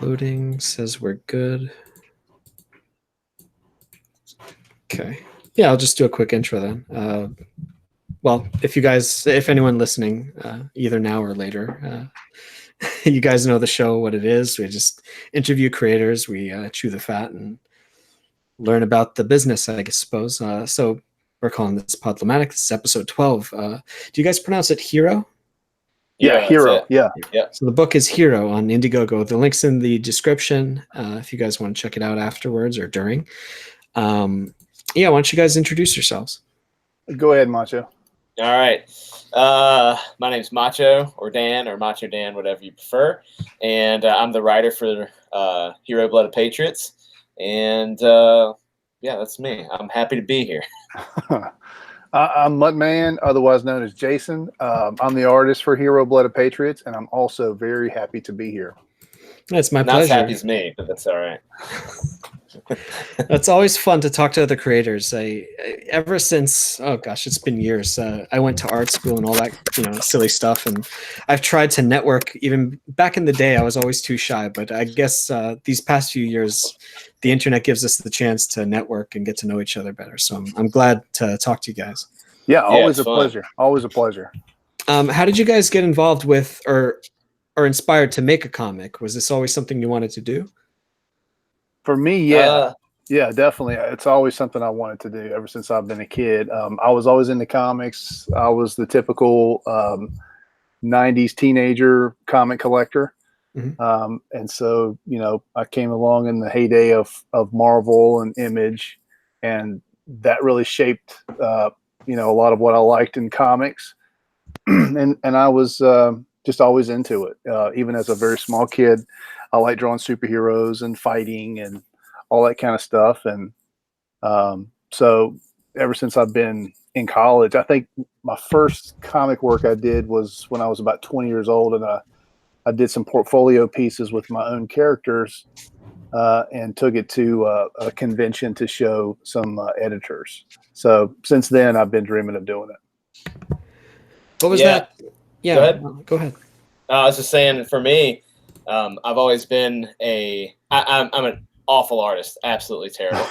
Loading says we're good. Okay. Yeah, I'll just do a quick intro then. Well, if anyone listening, either now or later, you guys know the show, what it is. We just interview creators, we chew the fat and learn about the business, I suppose. So we're calling this PODLOMATIC. This is episode 12. Do you guys pronounce it Hiro? Yeah, Hiro. Yeah. So the book is Hiro on Indiegogo. The link's in the description if you guys want to check it out afterwards or during. Yeah, why don't you guys introduce yourselves? Go ahead, Macho. All right. My name's Macho or Dan or Macho Dan, whatever you prefer. And I'm the writer for Hiro Blood of Patriots. And yeah, that's me. I'm happy to be here. I'm Muttman, otherwise known as Jason. I'm the artist for Hiro Blood of Patriots, and I'm also very happy to be here. That's my pleasure. Not as happy as me, but that's all right. It's always fun to talk to other creators. Ever since, oh gosh, it's been years. I went to art school and all that, silly stuff. And I've tried to network. Even back in the day, I was always too shy. But I guess these past few years, the internet gives us the chance to network and get to know each other better. So I'm glad to talk to you guys. Yeah, always a pleasure. Always a pleasure. How did you guys get involved with or inspired to make a comic? Was this always something you wanted to do? For me, yeah, definitely. It's always something I wanted to do ever since I've been a kid. I was always into comics. I was the typical 90s teenager comic collector. Mm-hmm. And so, I came along in the heyday of Marvel and Image, and that really shaped, a lot of what I liked in comics. and I was just always into it. Even as a very small kid, I like drawing superheroes and fighting and all that kind of stuff. And so ever since I've been in college, I think my first comic work I did was when I was about 20 years old. And I did some portfolio pieces with my own characters and took it to a convention to show some editors. So since then, I've been dreaming of doing it. What was that? Yeah, go ahead. I was just saying, for me, I've always been I'm an awful artist, absolutely terrible.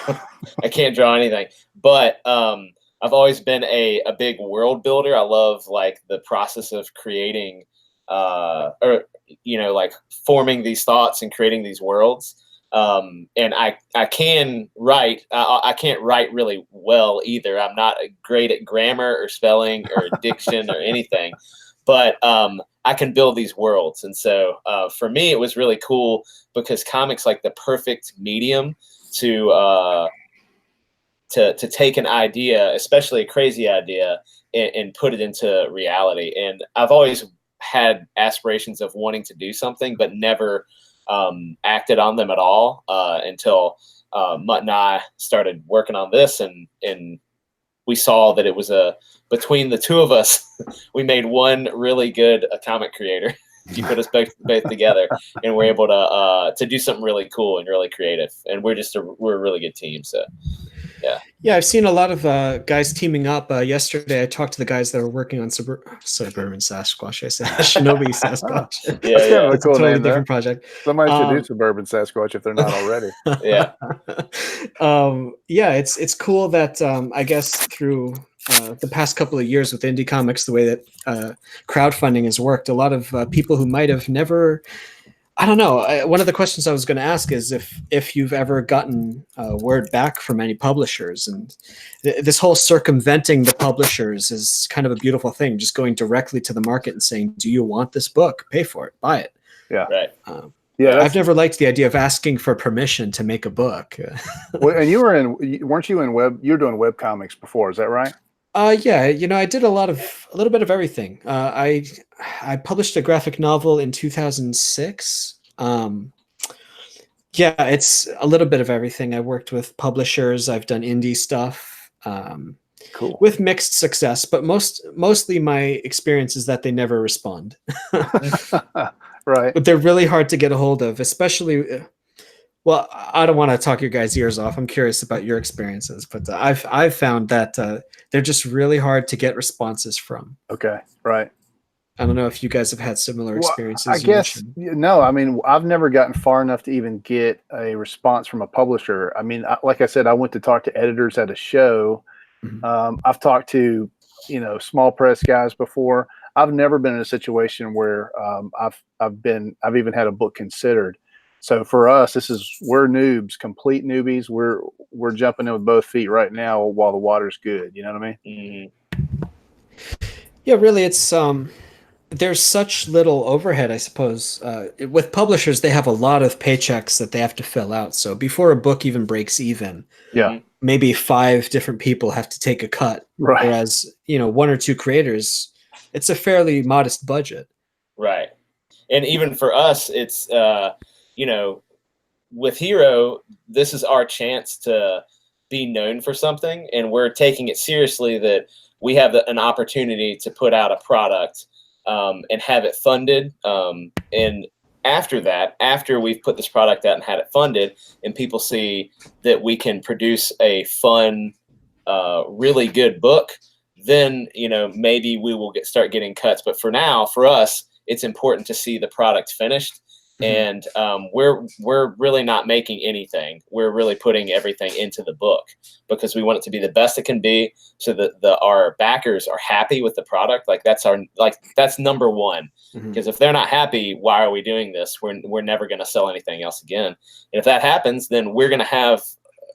I can't draw anything, but I've always been a big world builder. I love like the process of creating, like forming these thoughts and creating these worlds. And I can write. I can't write really well either. I'm not great at grammar or spelling or diction or anything, but I can build these worlds. And so for me, it was really cool because comics like the perfect medium to take an idea, especially a crazy idea, and put it into reality. And I've always had aspirations of wanting to do something, but never acted on them at all until Mutt and I started working on this, and we saw that it was between the two of us, we made one really good comic creator. You put us both together, and we're able to do something really cool and really creative. And we're a really good team. So, yeah. Yeah, I've seen a lot of guys teaming up. Yesterday, I talked to the guys that were working on Suburban Sasquatch. I said Shinobi Sasquatch. Yeah, that's kind of a cool totally name, different project. Somebody should do Suburban Sasquatch if they're not already. Yeah. Yeah, it's cool that I guess through the past couple of years with indie comics, the way that crowdfunding has worked, a lot of people who might have never, I don't know. One of the questions I was going to ask is if you've ever gotten word back from any publishers, and this whole circumventing the publishers is kind of a beautiful thing. Just going directly to the market and saying, "Do you want this book? Pay for it. Buy it." Yeah. Right. Yeah. I've never liked the idea of asking for permission to make a book. Well, and weren't you in web? You were doing web comics before, is that right? Yeah, I did a little bit of everything. I published a graphic novel in 2006. Yeah, it's a little bit of everything. I worked with publishers. I've done indie stuff. Cool. With mixed success, but mostly my experience is that they never respond. Right. But they're really hard to get a hold of, especially. Well, I don't want to talk your guys' ears off. I'm curious about your experiences, but I've found that they're just really hard to get responses from. Okay, right. I don't know if you guys have had similar experiences. I guess no. I mean, I've never gotten far enough to even get a response from a publisher. I mean, like I said, I went to talk to editors at a show. I've talked to, small press guys before. I've never been in a situation where I've even had a book considered. So for us, we're noobs, complete newbies. We're jumping in with both feet right now while the water's good. You know what I mean? Yeah, really, it's there's such little overhead, I suppose. With publishers, they have a lot of paychecks that they have to fill out. So before a book even breaks even, maybe 5 different people have to take a cut. Right. Whereas, 1 or 2 creators, it's a fairly modest budget. Right. And even for us, it's, with Hiro, this is our chance to be known for something. And we're taking it seriously that we have an opportunity to put out a product and have it funded. And after that, after we've put this product out and had it funded, and people see that we can produce a fun, really good book, then, maybe we will start getting cuts. But for now, for us, it's important to see the product finished. And we're really not making anything. We're really putting everything into the book because we want it to be the best it can be, so that our backers are happy with the product. Like that's number one. Because if they're not happy, why are we doing this? We're never going to sell anything else again. And if that happens, then we're going to have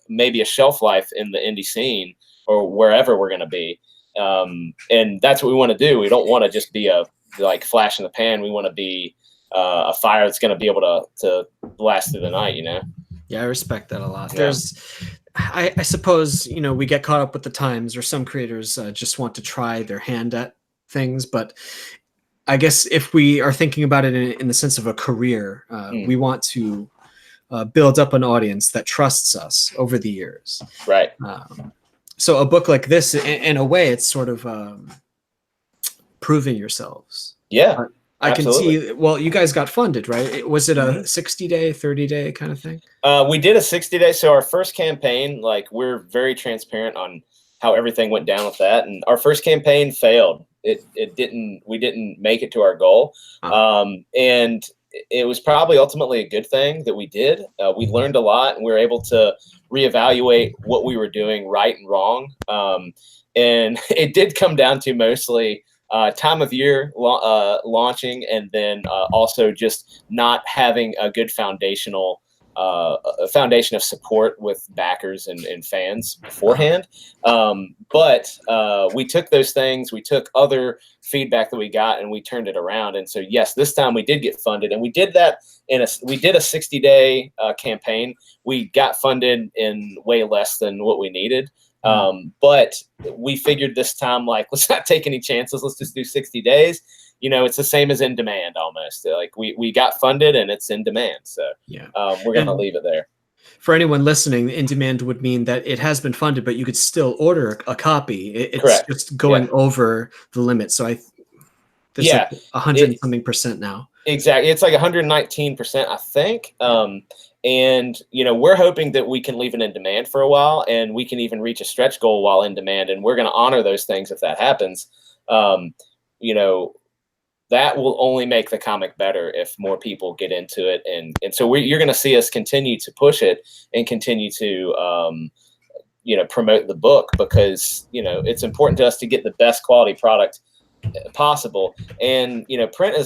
maybe a shelf life in the indie scene or wherever we're going to be. And that's what we want to do. We don't want to just be a flash in the pan. We want to be a fire that's going to be able to last through the night, Yeah, I respect that a lot. Yeah. I suppose, we get caught up with the times, or some creators just want to try their hand at things. But I guess if we are thinking about it in the sense of a career, we want to build up an audience that trusts us over the years. Right. So a book like this, in a way, it's sort of proving yourselves. Yeah. I Absolutely. can see, well, you guys got funded, right? Was it a 60-day, 30-day kind of thing? We did a 60-day. So our first campaign, we're very transparent on how everything went down with that. And our first campaign failed. We didn't make it to our goal. And it was probably ultimately a good thing that we did. We learned a lot, and we were able to reevaluate what we were doing right and wrong. And it did come down to mostly time of year launching, and then also just not having a good foundation of support with backers and fans beforehand. But we took those things, we took other feedback that we got, and we turned it around. And so, yes, this time we did get funded, and we did that we did a 60-day campaign. We got funded in way less than what we needed. But we figured this time, let's not take any chances. Let's just do 60 days. It's the same as In Demand almost. We got funded and it's in demand. So we're going to leave it there. For anyone listening, In Demand would mean that it has been funded, but you could still order a copy. It's Correct. Just going over the limit. So there's 100 something percent now. Exactly. It's 119%, I think. And, we're hoping that we can leave it in demand for a while, and we can even reach a stretch goal while in demand. And we're going to honor those things if that happens. That will only make the comic better if more people get into it. And so you're going to see us continue to push it and continue to, promote the book, because, it's important to us to get the best quality product possible. And, print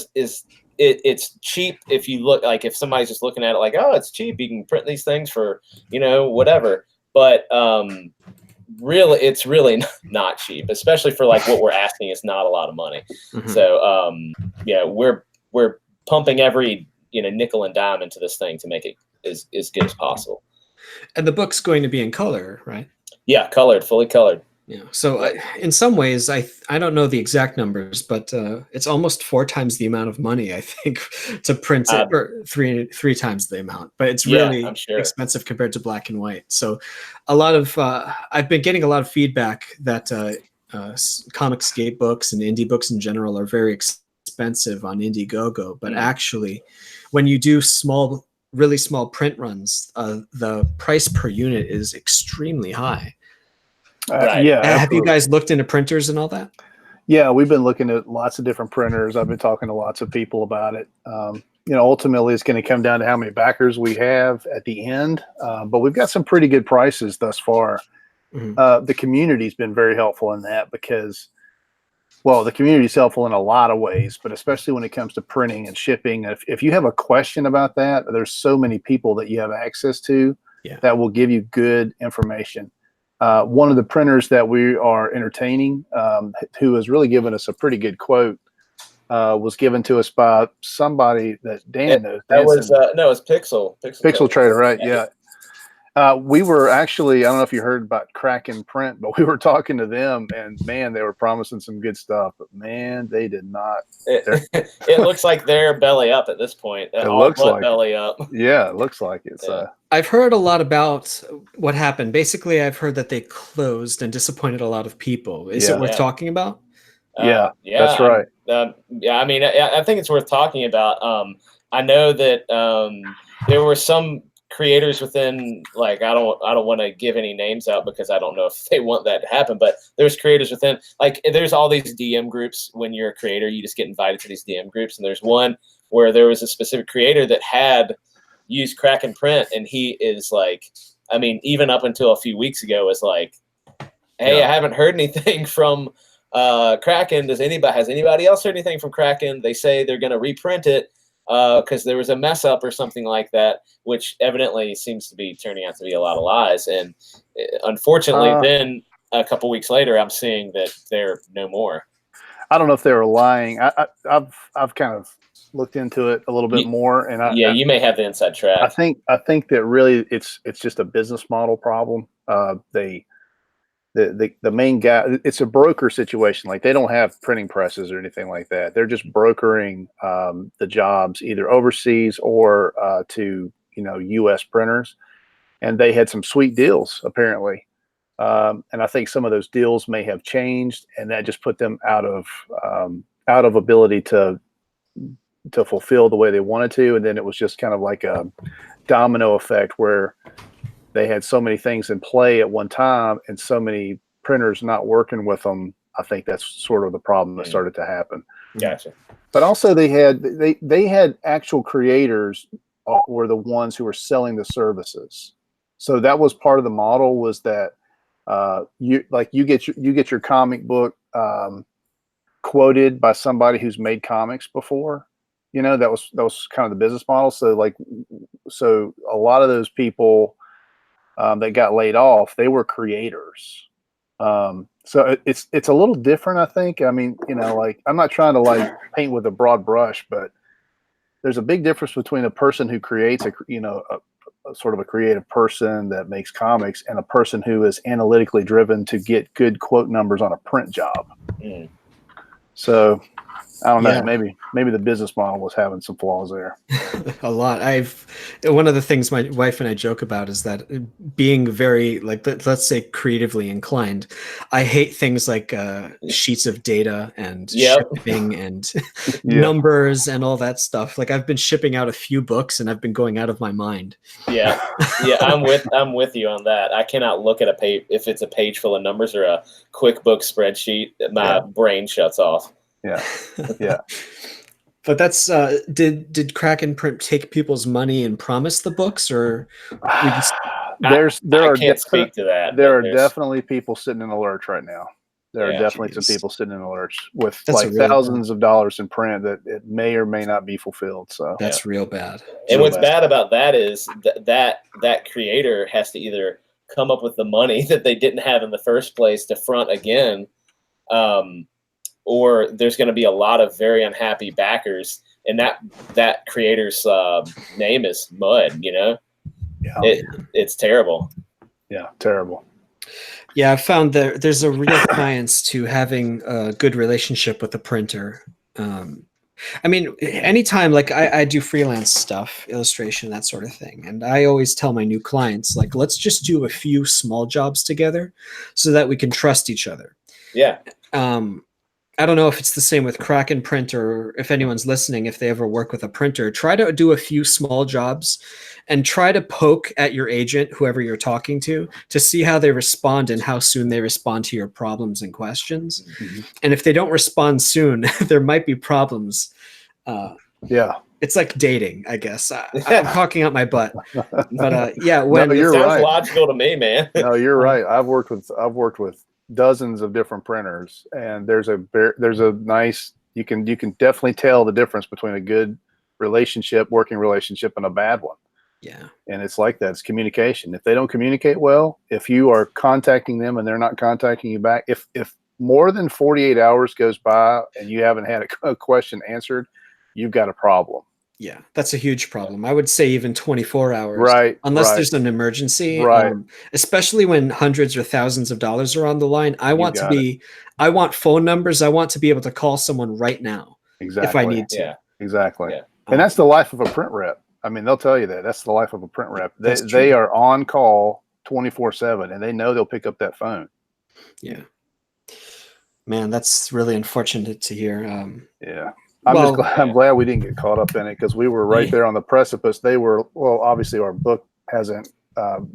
it's cheap. If you look, if somebody's just looking at it oh, it's cheap, you can print these things for, whatever. But really, it's really not cheap, especially for what we're asking is not a lot of money. So, we're pumping every, nickel and dime into this thing to make it as good as possible. And the book's going to be in color, right? Yeah. Colored, fully colored. Yeah. So in some ways, I don't know the exact numbers, but it's almost 4 times the amount of money, I think, to print it, or three times the amount. But it's really expensive compared to black and white. So a lot of I've been getting a lot of feedback that Comicsgate books and indie books in general are very expensive on Indiegogo. But actually, when you do really small print runs, the price per unit is extremely high. Right. Yeah. Have you guys looked into printers and all that? Yeah, we've been looking at lots of different printers. I've been talking to lots of people about it. Ultimately, it's going to come down to how many backers we have at the end. But we've got some pretty good prices thus far. The community's been very helpful in that because, well, the community's helpful in a lot of ways, but especially when it comes to printing and shipping. If you have a question about that, there's so many people that you have access to that will give you good information. One of the printers that we are entertaining, who has really given us a pretty good quote, was given to us by somebody that Dan knows. That was no, it's Pixel Trader, right? Yeah. We were actually, I don't know if you heard about Kraken Print, but we were talking to them, and man, they were promising some good stuff, but man, they did not. It looks like they're belly up at this point. It looks like belly up. Yeah, it looks like it's. I've heard a lot about what happened. Basically, I've heard that they closed and disappointed a lot there Is it worth talking about? Yeah, that's right. I mean, I think it's worth talking about. I know that there were some creators within, like, I don't want to give any names out because I don't know if they want that to happen, but there's creators within, like, there's all these DM groups. When you're a creator, you just get invited to these DM groups, and there's one where there was a specific creator that had used Kraken Print, and he is like, I mean, even up until a few weeks ago was like, hey, I haven't heard anything from Kraken. Has anybody else heard anything from Kraken? They say they're going to reprint it because there was a mess up or something like that, which evidently seems to be turning out to be a lot of lies. And unfortunately, then a couple weeks later, I'm seeing that they're no more. I don't know if they were lying. I've kind of looked into it a little bit more, and you may have the inside track. I think that really it's just a business model problem. The main guy, it's a broker situation. Like, they don't have printing presses or anything like that. They're just brokering the jobs either overseas or to U.S. printers, and they had some sweet deals apparently. And I think some of those deals may have changed, and that just put them out of ability to fulfill the way they wanted to. And then it was just kind of like a domino effect where they had so many things in play at one time and so many printers not working with them. I think that's sort of the problem that started to happen. Gotcha. But also they had actual creators were the ones who were selling the services. So that was part of the model, was that you get your comic book quoted by somebody who's made comics before. That was kind of the business model. So a lot of those people that got laid off, they were creators. So it's a little different, I think. I mean, like, I'm not trying to paint with a broad brush, but there's a big difference between a person who creates a sort of a creative person that makes comics and a person who is analytically driven to get good quote numbers on a print job. So I don't know. Maybe the business model was having some flaws there. A lot. One of the things my wife and I joke about is that being very, like, let's say, creatively inclined, I hate things like sheets of data and shipping and numbers and all that stuff. Like, I've been shipping out a few books and I've been going out of my mind. Yeah. I'm with you on that. I cannot look at a page if it's a page full of numbers or a QuickBooks spreadsheet. My brain shuts off. Yeah. But that's did Kraken Print take people's money and promise the books, or I can't speak to that. There are definitely people sitting in a lurch right now. There are definitely some people sitting in a lurch with thousands of dollars in print that it may or may not be fulfilled. So that's real bad. And what's bad about that is that creator has to either come up with the money that they didn't have in the first place to front again, or there's going to be a lot of very unhappy backers, and that creator's name is mud. It's terrible. Yeah, terrible. Yeah, I found there's a real science to having a good relationship with the printer. I mean, anytime, like, I do freelance stuff, illustration, that sort of thing. And I always tell my new clients, like, let's just do a few small jobs together so that we can trust each other. Yeah. I don't know if it's the same with Kraken Print, or if anyone's listening, if they ever work with a printer, try to do a few small jobs and try to poke at your agent, whoever you're talking to see how they respond and how soon they respond to your problems and questions. Mhm. And if they don't respond soon, there might be problems. Yeah. It's like dating, I guess. I'm talking out my butt, but yeah, when No, you're sounds right. logical to me, man. No, you're right. I've worked with dozens of different printers, and there's a nice, you can definitely tell the difference between a good working relationship, and a bad one. Yeah. And it's like that. It's communication. If they don't communicate well, if you are contacting them and they're not contacting you back, if more than 48 hours goes by and you haven't had a question answered, you've got a problem. Yeah, that's a huge problem. I would say even 24 hours. Right. Unless there's an emergency. Right. Especially when hundreds or thousands of dollars are on the line. I want phone numbers. I want to be able to call someone right now. Exactly. If I need to. Yeah. Exactly. Yeah. And that's the life of a print rep. I mean, they'll tell you that. That's the life of a print rep. They are on call 24/7, and they know they'll pick up that phone. Yeah. Man, that's really unfortunate to hear. Yeah. I'm glad we didn't get caught up in it, because we were right there on the precipice. They were, well, obviously our book hasn't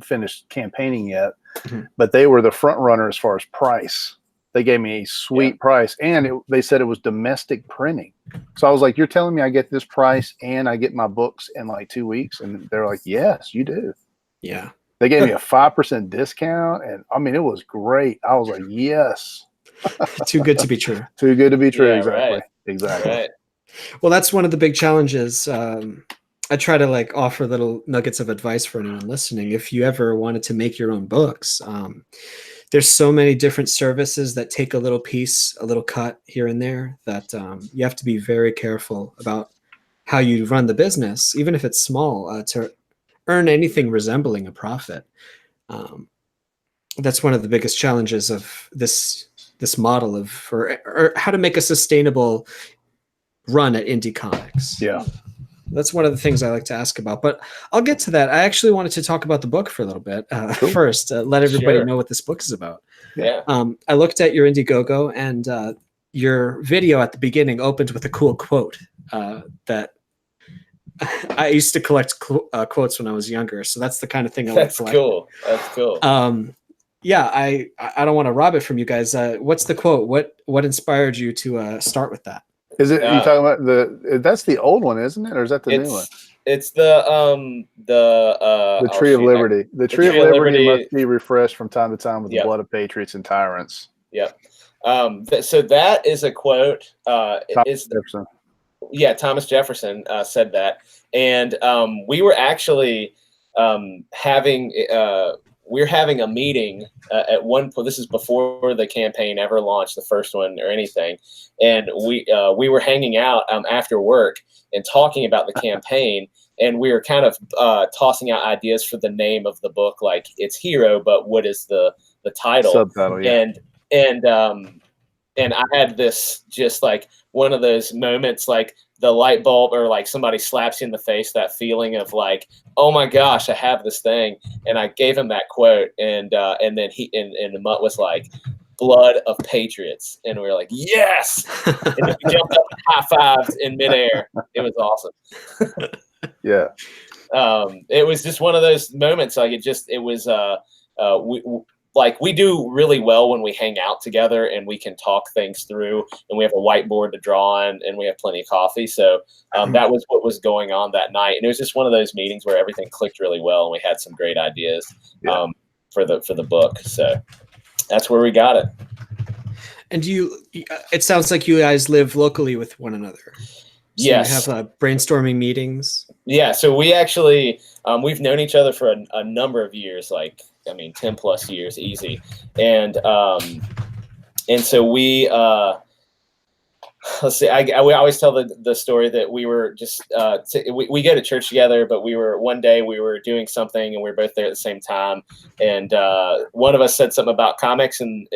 finished campaigning yet, but they were the front runner as far as price. They gave me a sweet price, and they said it was domestic printing. So I was like, you're telling me I get this price and I get my books in like 2 weeks? And they're like, yes, you do. Yeah. They gave me a 5% discount, and I mean, it was great. I was like, yes. Too good to be true. Too good to be true. Yeah, exactly. right. Exactly. Right. Well, that's one of the big challenges. I try to like offer little nuggets of advice for anyone listening. If you ever wanted to make your own books, there's so many different services that take a little piece, a little cut here and there, that you have to be very careful about how you run the business, even if it's small, to earn anything resembling a profit. That's one of the biggest challenges of this model of, or how to make a sustainable run at indie comics. Yeah. That's one of the things I like to ask about, but I'll get to that. I actually wanted to talk about the book for a little bit first, let everybody know what this book is about. Yeah. I looked at your Indiegogo, and your video at the beginning opened with a cool quote that I used to collect quotes when I was younger. So that's the kind of thing I like to collect. Cool. That's cool. Yeah, I don't want to rob it from you guys. What's the quote? What inspired you to start with that? Is it you talking about that's the old one, isn't it, or is that the new one? It's the Tree of Liberty. The Tree of Liberty must be refreshed from time to time with the blood of patriots and tyrants. Yep. So that is a quote. Thomas Jefferson. Yeah, Thomas Jefferson said that, and we were actually having a meeting at one point. This is before the campaign ever launched, the first one or anything, and we were hanging out after work and talking about the campaign, and we were kind of tossing out ideas for the name of the book, like it's Hiro, but what is the title? Subtitle, yeah. And I had this just like one of those moments, like the light bulb, or like somebody slaps you in the face, that feeling of like, oh my gosh, I have this thing. And I gave him that quote, and then the Mutt was like, blood of patriots. And we were like, yes. And then we jumped up and high-fived in midair. It was awesome. Yeah. It was just one of those moments. Like we do really well when we hang out together and we can talk things through, and we have a whiteboard to draw on, and we have plenty of coffee. So that was what was going on that night. And it was just one of those meetings where everything clicked really well, and we had some great ideas for the book. So that's where we got it. And it sounds like you guys live locally with one another. So yes. You have brainstorming meetings. Yeah. So we actually, we've known each other for a number of years, 10 plus years, easy. And so we, let's see, we always tell the story that we were just, we go to church together, but one day we were doing something and we were both there at the same time. And one of us said something about comics, and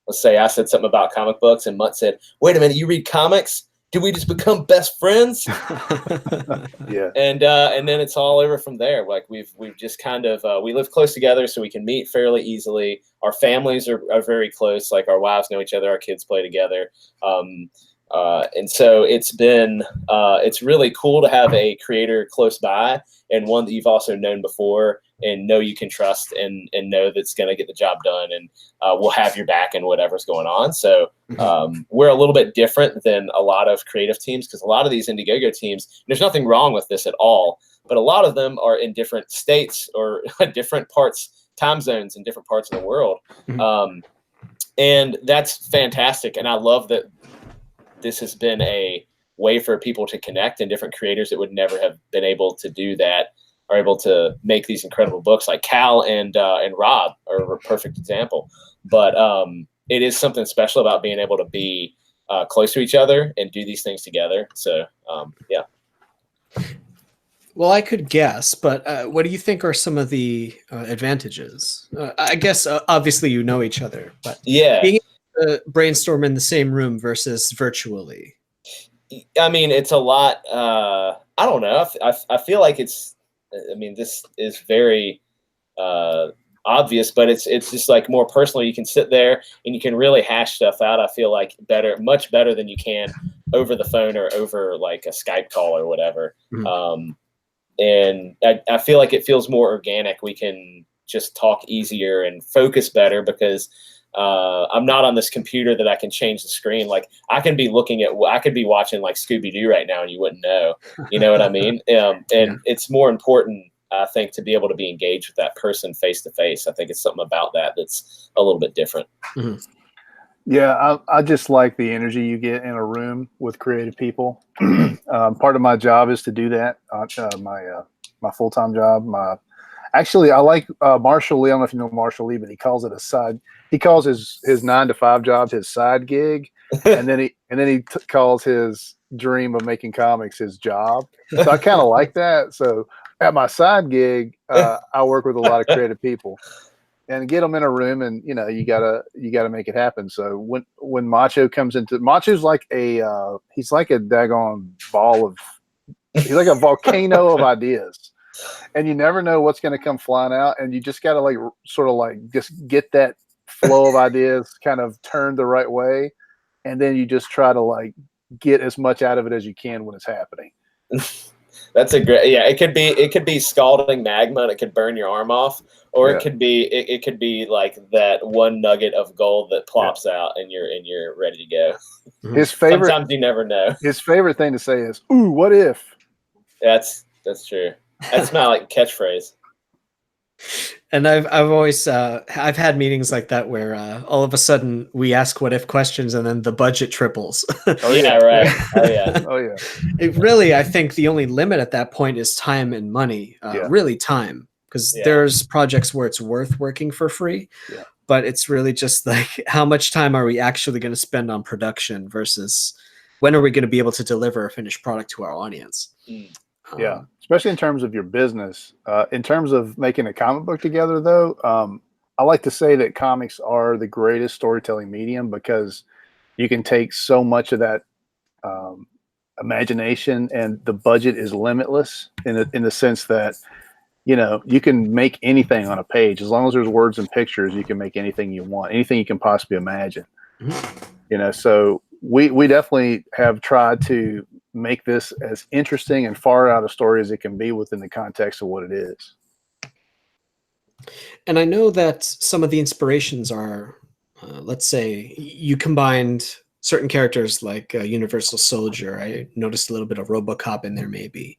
let's say I said something about comic books, and Mutt said, wait a minute, you read comics? do we just become best friends? Yeah. And then it's all over from there. Like we've just kind of we live close together, so we can meet fairly easily. Our families are very close. Like our wives know each other, our kids play together. And so it's been it's really cool to have a creator close by, and one that you've also known before and know you can trust, and know that's going to get the job done, and will have your back in whatever's going on. So we're a little bit different than a lot of creative teams, because a lot of these Indiegogo teams, there's nothing wrong with this at all, but a lot of them are in different states or different time zones in different parts of the world. And that's fantastic. And I love that this has been a way for people to connect, and different creators that would never have been able to do that are able to make these incredible books. Like Cal and Rob are a perfect example. But it is something special about being able to be close to each other and do these things together. So yeah. Well, I could guess, but what do you think are some of the advantages? I guess obviously you know each other, but yeah, being able to brainstorm in the same room versus virtually. I mean, it's a lot. I don't know. I feel like it's. I mean, this is very obvious, but it's just like more personal. You can sit there and you can really hash stuff out. I feel like much better than you can over the phone or over like a Skype call or whatever. And I feel like it feels more organic. We can just talk easier and focus better, because I'm not on this computer that I can change the screen. Like I could be watching like Scooby-Doo right now and you wouldn't know, you know what I mean? It's more important, I think, to be able to be engaged with that person face to face. I think it's something about that that's a little bit different. Yeah, I just like the energy you get in a room with creative people. Part of my job is to do that. My full-time job. Actually, I like Marshall Lee. I don't know if you know Marshall Lee, but he calls it a side. He calls his 9-to-5 job his side gig, and then he calls his dream of making comics his job. So I kind of like that. So at my side gig, I work with a lot of creative people, and get them in a room, and you gotta make it happen. So when Macho's like he's like a daggone he's like a volcano of ideas. And you never know what's going to come flying out, and you just got to like sort of like just get that flow of ideas kind of turned the right way, and then you just try to like get as much out of it as you can when it's happening. That's a great, yeah. It could be scalding magma and it could burn your arm off, or it could be like that one nugget of gold that plops out and you're ready to go. His favorite. Sometimes you never know. His favorite thing to say is, "Ooh, what if?" That's true. That's my like catchphrase. And I've always I've had meetings like that where all of a sudden we ask what if questions and then the budget triples. Oh yeah, right. Oh yeah. Oh yeah. It really, I think the only limit at that point is time and money. Really time, because there's projects where it's worth working for free. Yeah. But it's really just like, how much time are we actually going to spend on production versus when are we going to be able to deliver a finished product to our audience? Yeah, especially in terms of your business. In terms of making a comic book together, though, I like to say that comics are the greatest storytelling medium, because you can take so much of that imagination, and the budget is limitless in the sense that, you can make anything on a page. As long as there's words and pictures, you can make anything you want, anything you can possibly imagine. So we definitely have tried to make this as interesting and far out a story as it can be within the context of what it is. And I know that some of the inspirations are, let's say you combined certain characters like Universal Soldier. I noticed a little bit of RoboCop in there maybe.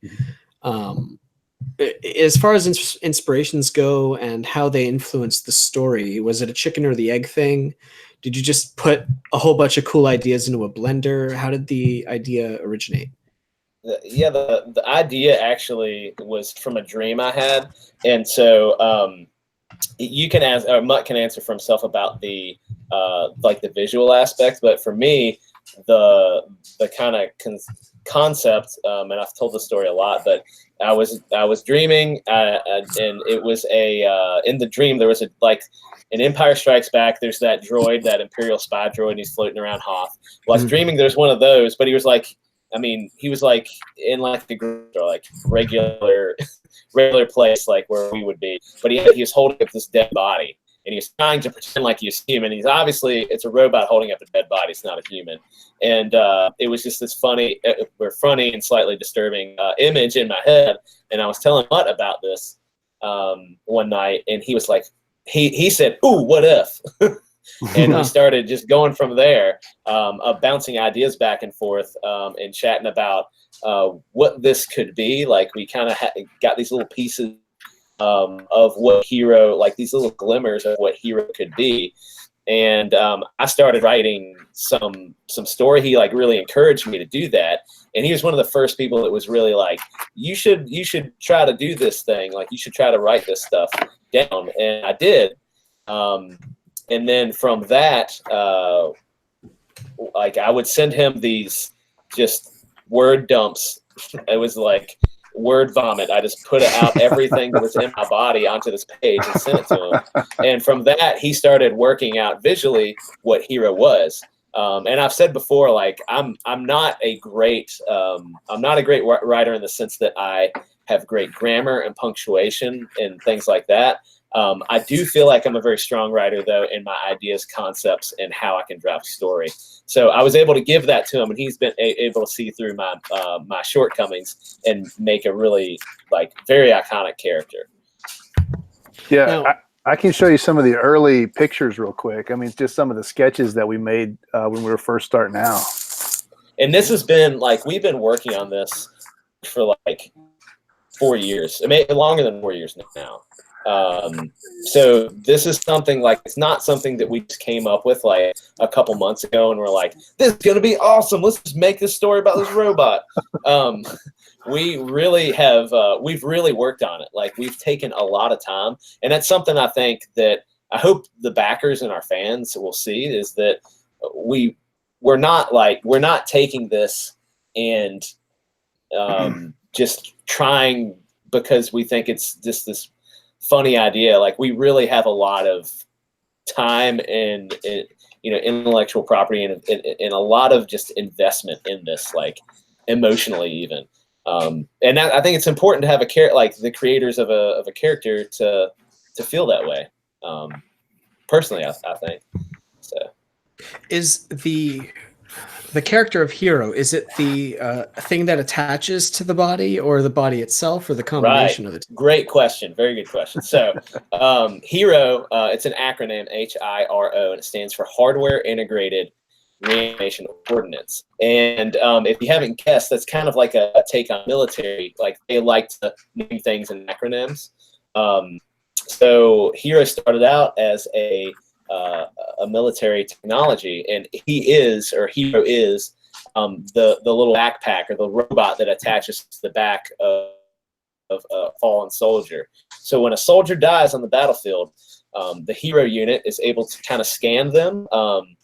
As far as inspirations go and how they influenced the story, was it a chicken or the egg thing? Did you just put a whole bunch of cool ideas into a blender? How did the idea originate? The idea actually was from a dream I had. And so you can ask, or Mutt can answer for himself about the like the visual aspect. But for me, the kind of concept, and I've told the story a lot, but I was dreaming, and it was in the dream there was in Empire Strikes Back, there's that droid, that Imperial spy droid, and he's floating around Hoth. Well, I was dreaming there's one of those, but he was like, I mean, he was like in like the like regular place, like where we would be. But he was holding up this dead body, and he was trying to pretend like he was human. He's obviously, it's a robot holding up a dead body. It's not a human. And it was just this funny and slightly disturbing image in my head. And I was telling Mutt about this one night, and he was like, he said, "Ooh, what if?" And we started just going from there, of bouncing ideas back and forth, and chatting about what this could be. Like, we kind of got these little pieces of what Hiro, like these little glimmers of what Hiro could be. And I started writing some story. He like really encouraged me to do that. And he was one of the first people that was really like, you should try to do this thing. Like, you should try to write this stuff down. And I did. And then from that, like, I would send him these just word dumps. It was like word vomit. I just put out everything that was in my body onto this page and sent it to him. And from that, he started working out visually what Hiro was. And I've said before, like, I'm not a great writer in the sense that I have great grammar and punctuation and things like that. I do feel like I'm a very strong writer, though, in my ideas, concepts, and how I can draft a story. So I was able to give that to him, and he's been able to see through my my shortcomings and make a really, like, very iconic character. Yeah, Now, I can show you some of the early pictures real quick. I mean, just some of the sketches that we made when we were first starting out. And this has been, like, we've been working on this for, like, 4 years. I mean, longer than 4 years now. So this is something, like, it's not something that we just came up with like a couple months ago and we're like, this is going to be awesome. Let's just make this story about this robot. We really have, we've really worked on it. Like, we've taken a lot of time, and that's something I think that I hope the backers and our fans will see, is that we're not taking this and, just trying because we think it's just this funny idea. Like, we really have a lot of time and intellectual property and a lot of just investment in this, like, emotionally even. And I think it's important to have like the creators of a character to feel that way. Personally, I think so. Is the character of Hiro, is it the thing that attaches to the body, or the body itself, or the combination of the two? Great question. Very good question. So Hiro, it's an acronym, HIRO, and it stands for Hardware Integrated Reanimation Ordnance. And if you haven't guessed, that's kind of like a take on military. Like, they like to name things in acronyms. So Hiro started out as a military technology, and Hiro is the little backpack, or the robot that attaches to the back of a fallen soldier. So when a soldier dies on the battlefield, the Hiro unit is able to kind of scan them, and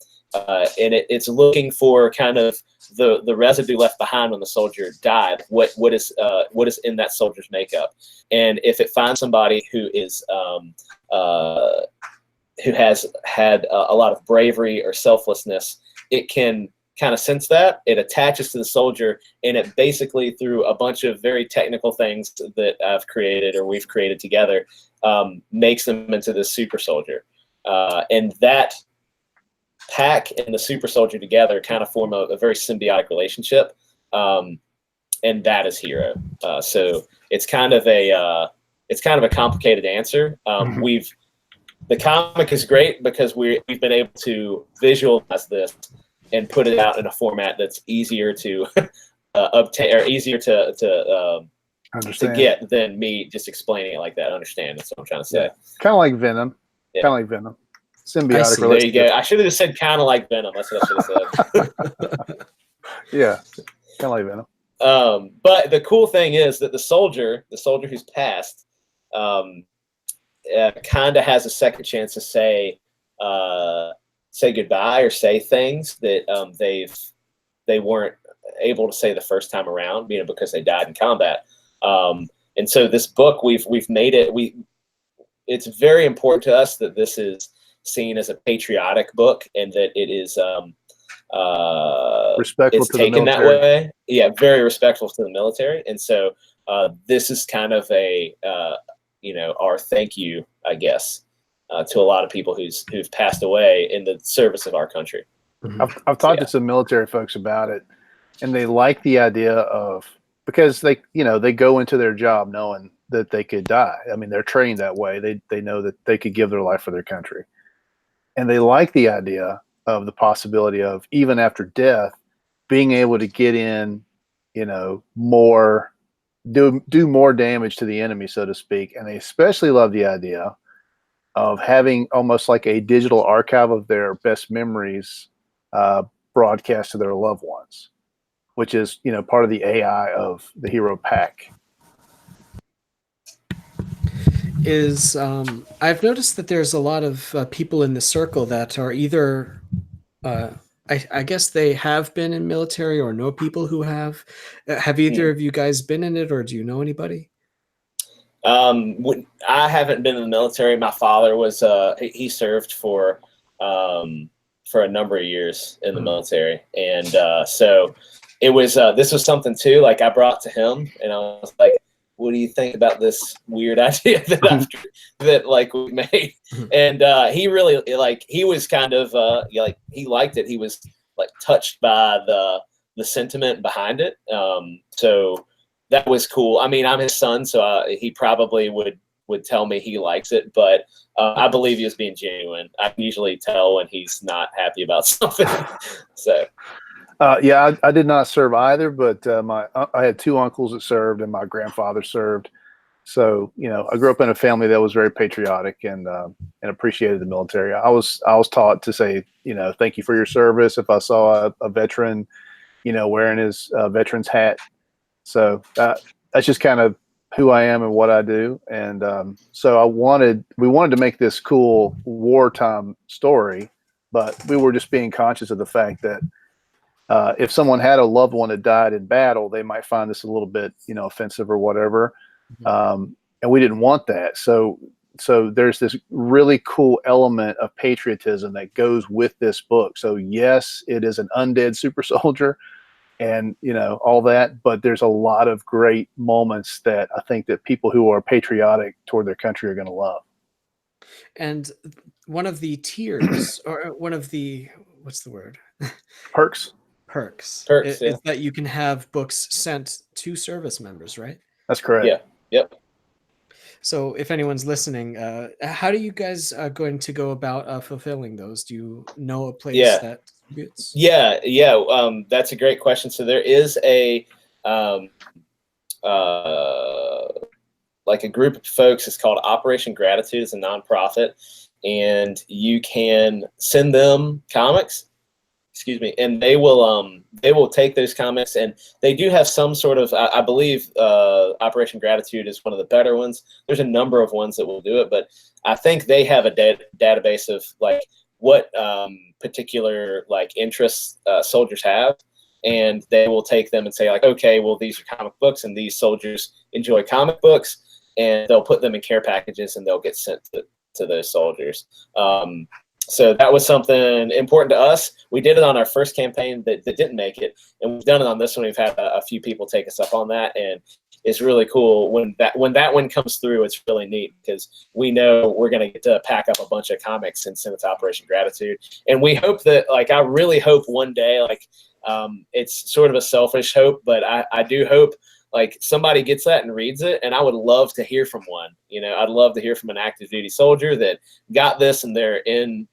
it's looking for kind of the residue left behind when the soldier died. What is in that soldier's makeup, and if it finds somebody who is who has had a lot of bravery or selflessness, it can kind of sense that. It attaches to the soldier, and it basically, through a bunch of very technical things that I've created or we've created together, makes them into this super soldier. And that pack and the super soldier together kind of form a very symbiotic relationship. And that is Hiro. So it's kind of a complicated answer. The comic is great because we've been able to visualize this and put it out in a format that's easier to obtain, or easier to get than me just explaining it like that. Understand? That's what I'm trying to say. Yeah. Kind of like Venom. Yeah. Kind of like Venom. Symbiotic relationship. There you go. I should have just said kind of like Venom. That's what I should have said. Yeah, kind of like Venom. But the cool thing is that the soldier who's passed, kind of has a second chance to say goodbye or say things that they weren't able to say the first time around, because they died in combat. And so this book, we've made it. It's very important to us that this is seen as a patriotic book, and that it is respectful it's to the taken that military. way. Yeah, very respectful to the military, and so this is kind of a our thank you, I guess, to a lot of people who've passed away in the service of our country. I've talked to some military folks about it, and they like the idea of, because they go into their job knowing that they could die. I mean, they're trained that way. They know that they could give their life for their country, and they like the idea of the possibility of, even after death, being able to get in, more, do more damage to the enemy, so to speak. And they especially love the idea of having almost like a digital archive of their best memories broadcast to their loved ones, which is, part of the AI of the Hiro pack. I've noticed that there's a lot of people in the circle that are either, I guess they have been in military or know people who have. Have either of you guys been in it, or do you know anybody? I haven't been in the military. My father was he served for a number of years in the military, and so it was this was something too, like, I brought to him, and I was like, what do you think about this weird idea that like we made? And he really, like, he was kind of like, he liked it. He was like touched by the sentiment behind it. So that was cool. I mean, I'm his son, so he probably would tell me he likes it, but I believe he was being genuine. I can usually tell when he's not happy about something. So. Yeah, I did not serve either, but I had two uncles that served, and my grandfather served. So, I grew up in a family that was very patriotic and appreciated the military. I was taught to say, thank you for your service if I saw a veteran, wearing his veteran's hat. So that's just kind of who I am and what I do. And so we wanted to make this cool wartime story, but we were just being conscious of the fact that if someone had a loved one that died in battle, they might find this a little bit, offensive or whatever. And we didn't want that. So there's this really cool element of patriotism that goes with this book. So yes, it is an undead super soldier and, all that, but there's a lot of great moments that I think that people who are patriotic toward their country are going to love. And one of the tiers, or one of the, what's the word? Perks. Is that you can have books sent to service members, right? That's correct. Yeah. Yep. So if anyone's listening, how do you guys going to go about fulfilling those? Do you know a place that distributes? Yeah. That's a great question. So there is a like a group of folks. It's called Operation Gratitude. It's a nonprofit, and you can send them comics. Excuse me, and they will take those comics, and they do have some sort of, I believe Operation Gratitude is one of the better ones. There's a number of ones that will do it, but I think they have a database of like what particular like interests soldiers have, and they will take them and say like, okay, well, these are comic books and these soldiers enjoy comic books, and they'll put them in care packages and they'll get sent to those soldiers. So that was something important to us. We did it on our first campaign that didn't make it, and we've done it on this one. We've had a few people take us up on that, and it's really cool when that one comes through. It's really neat because we know we're going to get to pack up a bunch of comics and send it to Operation Gratitude. And we hope that, like, I really hope one day, like, it's sort of a selfish hope, but I do hope like somebody gets that and reads it, and I would love to hear from one. I'd love to hear from an active duty soldier that got this and they're in,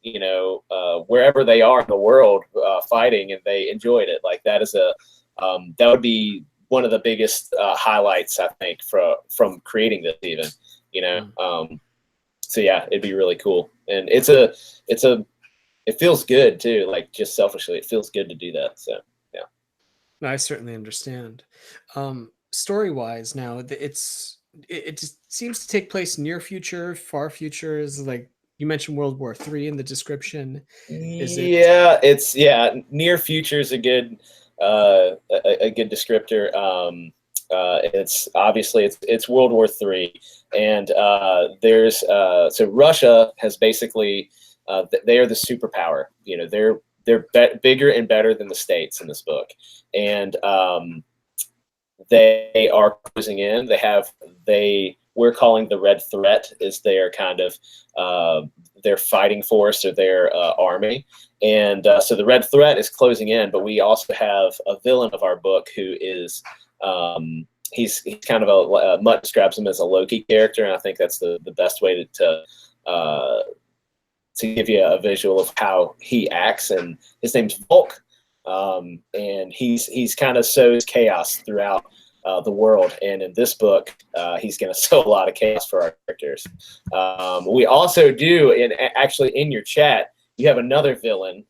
wherever they are in the world fighting, and they enjoyed it. Like that is that would be one of the biggest highlights, I think, from creating this even, so yeah, it'd be really cool. And it feels good too. Like just selfishly, it feels good to do that. So yeah. No, I certainly understand. Story-wise, now it just seems to take place near future, far future. Is like you mentioned World War III in the description. Near future is a good descriptor. It's obviously it's World War III, and there's so Russia has basically they are the superpower. You know, they're bigger and better than the states in this book, and they are closing in. We're calling the Red Threat is their kind of their fighting force or their army, and so the Red Threat is closing in. But we also have a villain of our book who is he's kind of Mutt describes him as a Loki character, and I think that's the best way to give you a visual of how he acts. And his name's Volk, and he's kind of sows chaos throughout the world. And in this book, he's going to sow a lot of chaos for our characters. We also do, actually in your chat, you have another villain,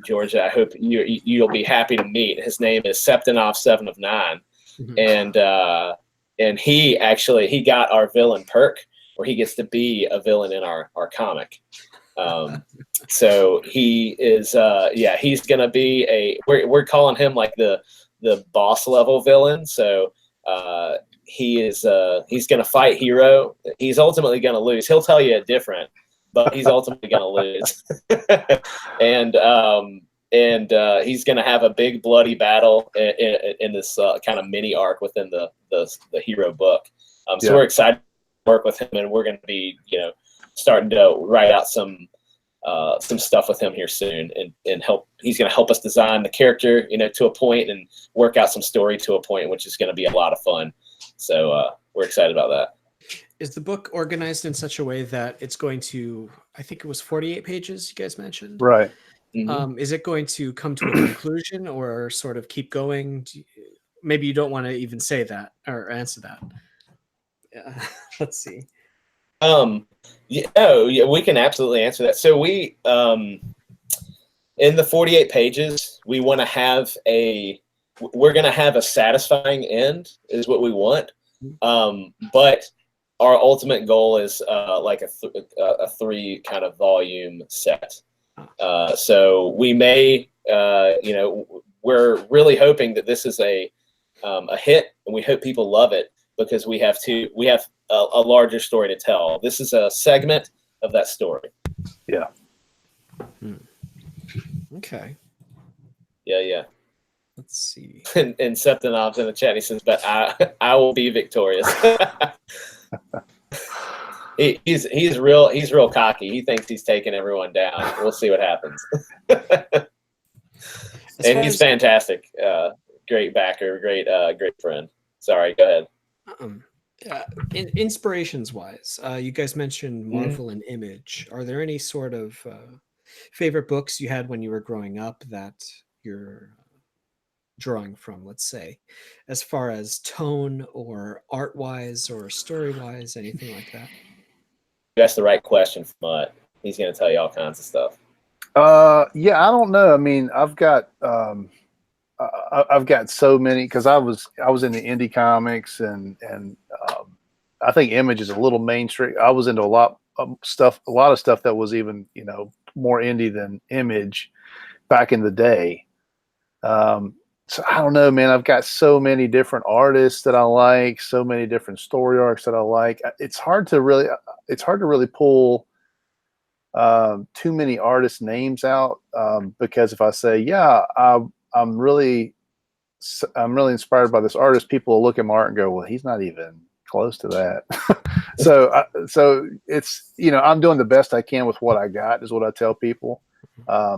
Georgia. I hope you'll be happy to meet. His name is Septinov 7 of 9, and he got our villain perk, where he gets to be a villain in our comic. So he is, he's going to be we're calling him like the boss level villain. So he's going to fight Hiro. He's ultimately going to lose. He'll tell you different, but he's ultimately going to lose. and he's going to have a big bloody battle in this kind of mini arc within the Hiro book. So we're excited to work with him, and we're going to be, starting to write out some stuff with him here soon, and help. He's going to help us design the character, to a point, and work out some story to a point, which is going to be a lot of fun. So we're excited about that. Is the book organized in such a way that it's going to, I think it was 48 pages you guys mentioned? Right. Mm-hmm. Is it going to come to a conclusion or sort of keep going? Maybe you don't want to even say that or answer that. Yeah. Let's see. Yeah, we can absolutely answer that. So we, in the 48 pages, we want to have we're going to have a satisfying end is what we want. But our ultimate goal is like a 3 kind of volume set. So we may, we're really hoping that this is a hit, and we hope people love it, because we have a larger story to tell. This is a segment of that story. Yeah. Okay. Yeah. Let's see. And Septinov's in the chat. He says, "But I will be victorious." He's real cocky. He thinks he's taking everyone down. We'll see what happens. And he's fantastic. Great backer. Great friend. Sorry. Go ahead. Inspirations wise, you guys mentioned Marvel and Image. Are there any sort of favorite books you had when you were growing up that you're drawing from, let's say, as far as tone or art wise or story wise, anything like that? That's the right question for Mutt. He's going to tell you all kinds of stuff. Yeah, I don't know. I mean, I've got so many, because I was in the indie comics, and I think Image is a little mainstream. I was into a lot of stuff that was even more indie than Image back in the day. So I don't know, man. I've got so many different artists that I like, so many different story arcs that I like. It's hard to really pull too many artist names out, because if I say, I'm really inspired by this artist, people will look at my art and go, well, he's not even close to that. So it's, I'm doing the best I can with what I got, is what I tell people. I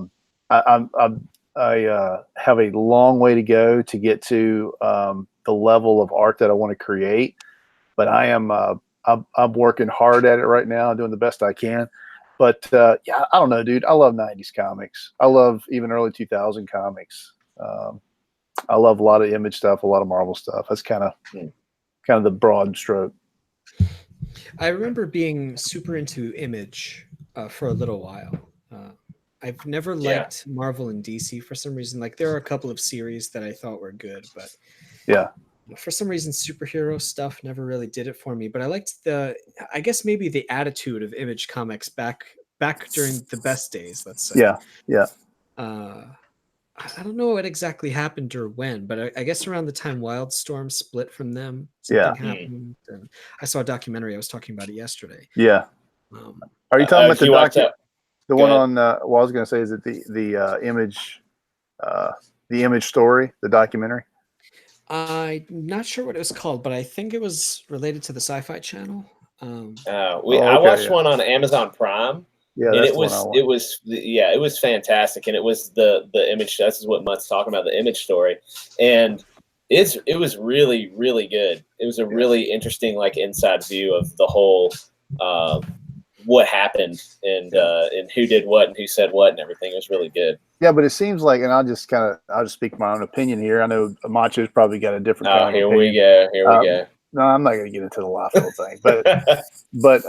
have a long way to go to get to the level of art that I want to create, but I'm working hard at it right now. I'm doing the best I can. But I don't know, dude. I love 90s comics. I love even early 2000 comics. I love a lot of Image stuff, a lot of Marvel stuff. That's kind of the broad stroke. I remember being super into Image for a little while. I've never liked Marvel and DC for some reason. Like, there are a couple of series that I thought were good, but for some reason, superhero stuff never really did it for me. But I liked I guess maybe the attitude of Image Comics back during the best days, let's say. Yeah. I don't know what exactly happened or when, but I guess around the time Wildstorm split from them, something happened. And I saw a documentary. I was talking about it yesterday. Yeah. Are you talking about the The one on what I was going to say is that the image story, the documentary. I'm not sure what it was called, but I think it was related to the Sci-Fi Channel. I watched one on Amazon Prime. Yeah, and that's it was fantastic, and it was the image. This is what Mutt's talking about, the image story, and it was really, really good. It was a really interesting, like, inside view of the whole what happened and who did what and who said what and everything. It was really good. Yeah, but it seems like, and I'll just speak my own opinion here. I know Macho's probably got a different kind of opinion. Here we go. No, I'm not going to get into the Liefeld thing, but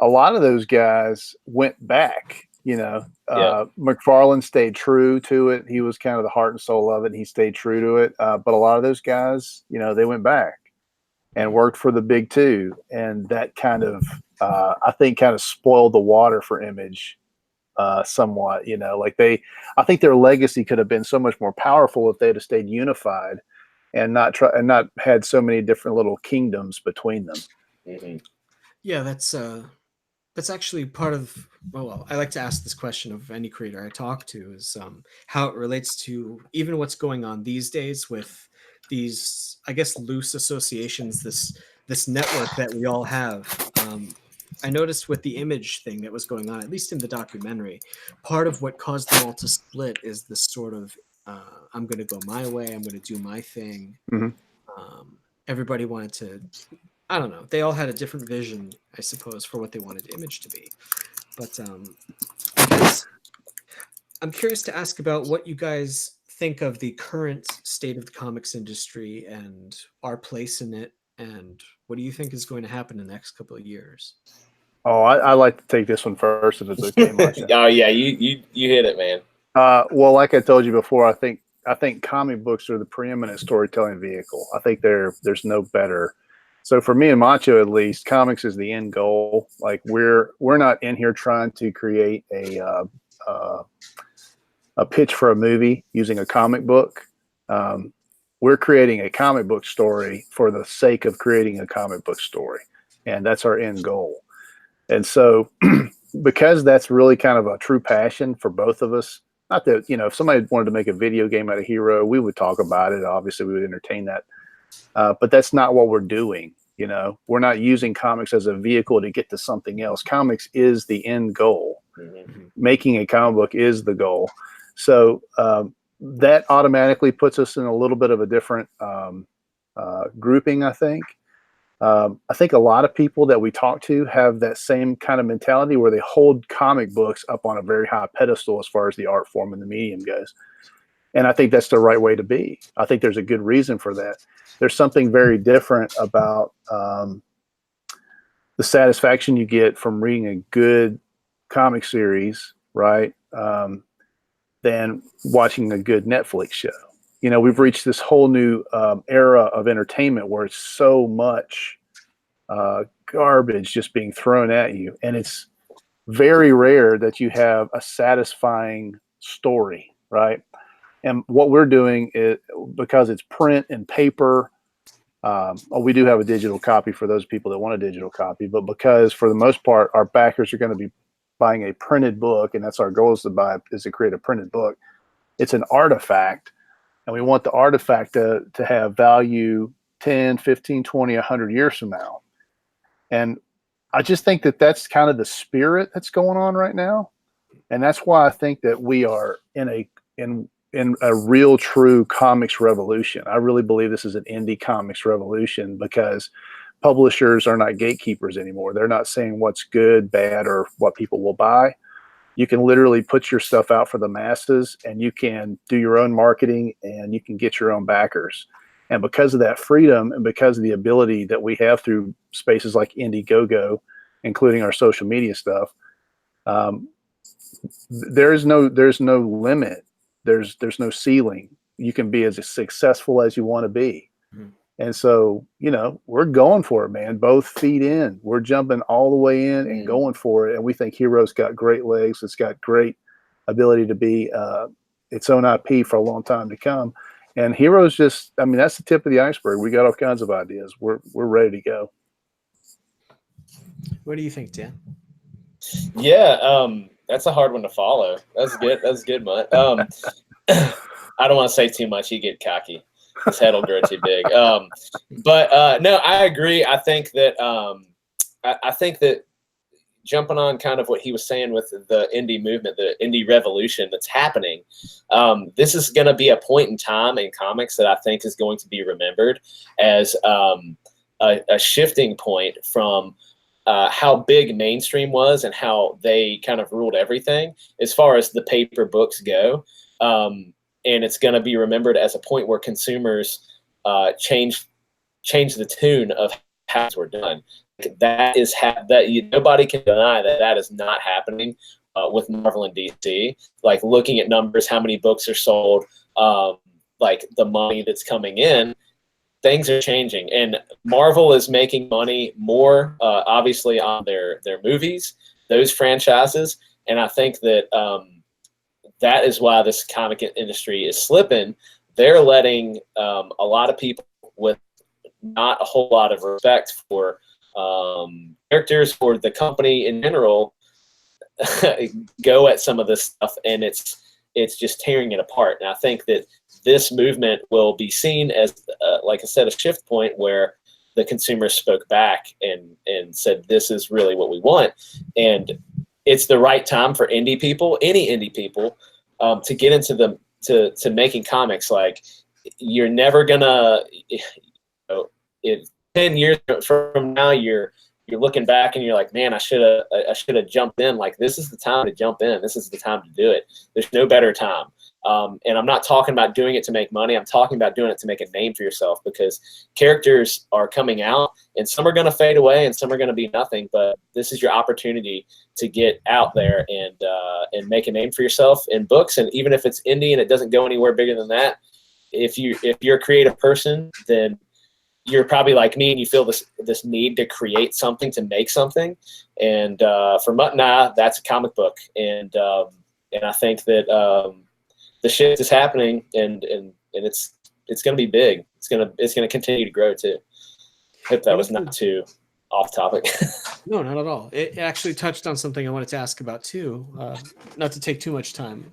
a lot of those guys went back. McFarlane stayed true to it. He was kind of the heart and soul of it. And he stayed true to it. But a lot of those guys, they went back and worked for the big two, and that kind of, I think, kind of spoiled the water for Image. Somewhat, I think their legacy could have been so much more powerful if they'd have stayed unified and not had so many different little kingdoms between them. Mm-hmm. Yeah, that's actually part of. Well, I like to ask this question of any creator I talk to, is how it relates to even what's going on these days with these, I guess, loose associations. This network that we all have. I noticed with the Image thing that was going on, at least in the documentary, part of what caused them all to split is this sort of, I'm going to go my way, I'm going to do my thing. Mm-hmm. Everybody wanted to, I don't know, they all had a different vision, I suppose, for what they wanted Image to be. But I guess I'm curious to ask about what you guys think of the current state of the comics industry and our place in it, and what do you think is going to happen in the next couple of years? Oh, I like to take this one first, if it's okay, Macho. Oh yeah, you hit it, man. Well, like I told you before, I think comic books are the preeminent storytelling vehicle. I think there's no better. So for me and Macho, at least, comics is the end goal. Like, we're not in here trying to create a pitch for a movie using a comic book. We're creating a comic book story for the sake of creating a comic book story, and that's our end goal. And so, because that's really kind of a true passion for both of us, not that, if somebody wanted to make a video game out of Hiro, we would talk about it. Obviously, we would entertain that. But that's not what we're doing. We're not using comics as a vehicle to get to something else. Comics is the end goal. Mm-hmm. Making a comic book is the goal. So that automatically puts us in a little bit of a different grouping, I think. I think a lot of people that we talk to have that same kind of mentality where they hold comic books up on a very high pedestal as far as the art form and the medium goes. And I think that's the right way to be. I think there's a good reason for that. There's something very different about the satisfaction you get from reading a good comic series, right, than watching a good Netflix show. We've reached this whole new era of entertainment where it's so much garbage just being thrown at you. And it's very rare that you have a satisfying story, right? And what we're doing is, because it's print and paper, we do have a digital copy for those people that want a digital copy, but because for the most part, our backers are going to be buying a printed book, and that's our goal, is to create a printed book. It's an artifact. And we want the artifact to have value 10, 15, 20, 100 years from now. And I just think that that's kind of the spirit that's going on right now. And that's why I think that we are in a real true comics revolution. I really believe this is an indie comics revolution, because publishers are not gatekeepers anymore. They're not saying what's good, bad, or what people will buy. You can literally put your stuff out for the masses, and you can do your own marketing, and you can get your own backers. And because of that freedom, and because of the ability that we have through spaces like Indiegogo, including our social media stuff, there's no limit. There's no ceiling. You can be as successful as you want to be. Mm-hmm. And so, we're going for it, man. Both feet in. We're jumping all the way in and going for it. And we think Hiro's got great legs. It's got great ability to be its own IP for a long time to come. And Hiro's just, that's the tip of the iceberg. We got all kinds of ideas. We're ready to go. What do you think, Dan? Yeah. That's a hard one to follow. That's good. That's good, Mutt. I don't want to say too much. You get cocky. His head will grow too big. But no, I agree. I think that I think that jumping on kind of what he was saying with the indie movement, the indie revolution that's happening, this is going to be a point in time in comics that I think is going to be remembered as a shifting point from how big mainstream was and how they kind of ruled everything as far as the paper books go. And it's going to be remembered as a point where consumers change the tune of how things were done. That is nobody can deny that is not happening with Marvel and DC. Like looking at numbers, how many books are sold, like the money that's coming in, things are changing. And Marvel is making money more, obviously, on their movies, those franchises. And I think that that is why this comic industry is slipping. They're letting a lot of people with not a whole lot of respect for characters or the company in general go at some of this stuff, and it's just tearing it apart. And I think that this movement will be seen as, like I said, a shift point where the consumers spoke back and said, this is really what we want. And it's the right time for indie people, any indie people, to get into to making comics. Like, you're never gonna, 10 years from now, you're looking back and you're like, man, I should have jumped in. Like, this is the time to jump in. This is the time to do it. There's no better time. And I'm not talking about doing it to make money. I'm talking about doing it to make a name for yourself, because characters are coming out and some are going to fade away and some are going to be nothing. But this is your opportunity to get out there and make a name for yourself in books. And even if it's indie and it doesn't go anywhere bigger than that, if you're a creative person, then you're probably like me and you feel this need to create something, to make something. And for Mutt and I, that's a comic book. And I think that the shift is happening, and it's going to be big. It's going to continue to grow too. Hope that was not too off topic. No, not at all. It actually touched on something I wanted to ask about too. Not to take too much time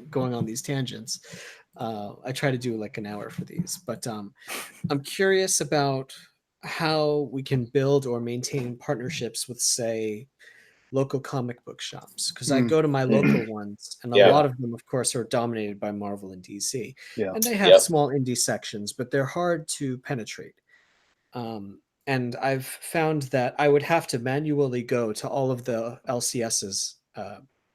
going on these tangents. I try to do like an hour for these, but I'm curious about how we can build or maintain partnerships with, say, local comic book shops, because I go to my local ones, and a lot of them, of course, are dominated by Marvel and DC, and they have small indie sections, but they're hard to penetrate. And I've found that I would have to manually go to all of the LCSs.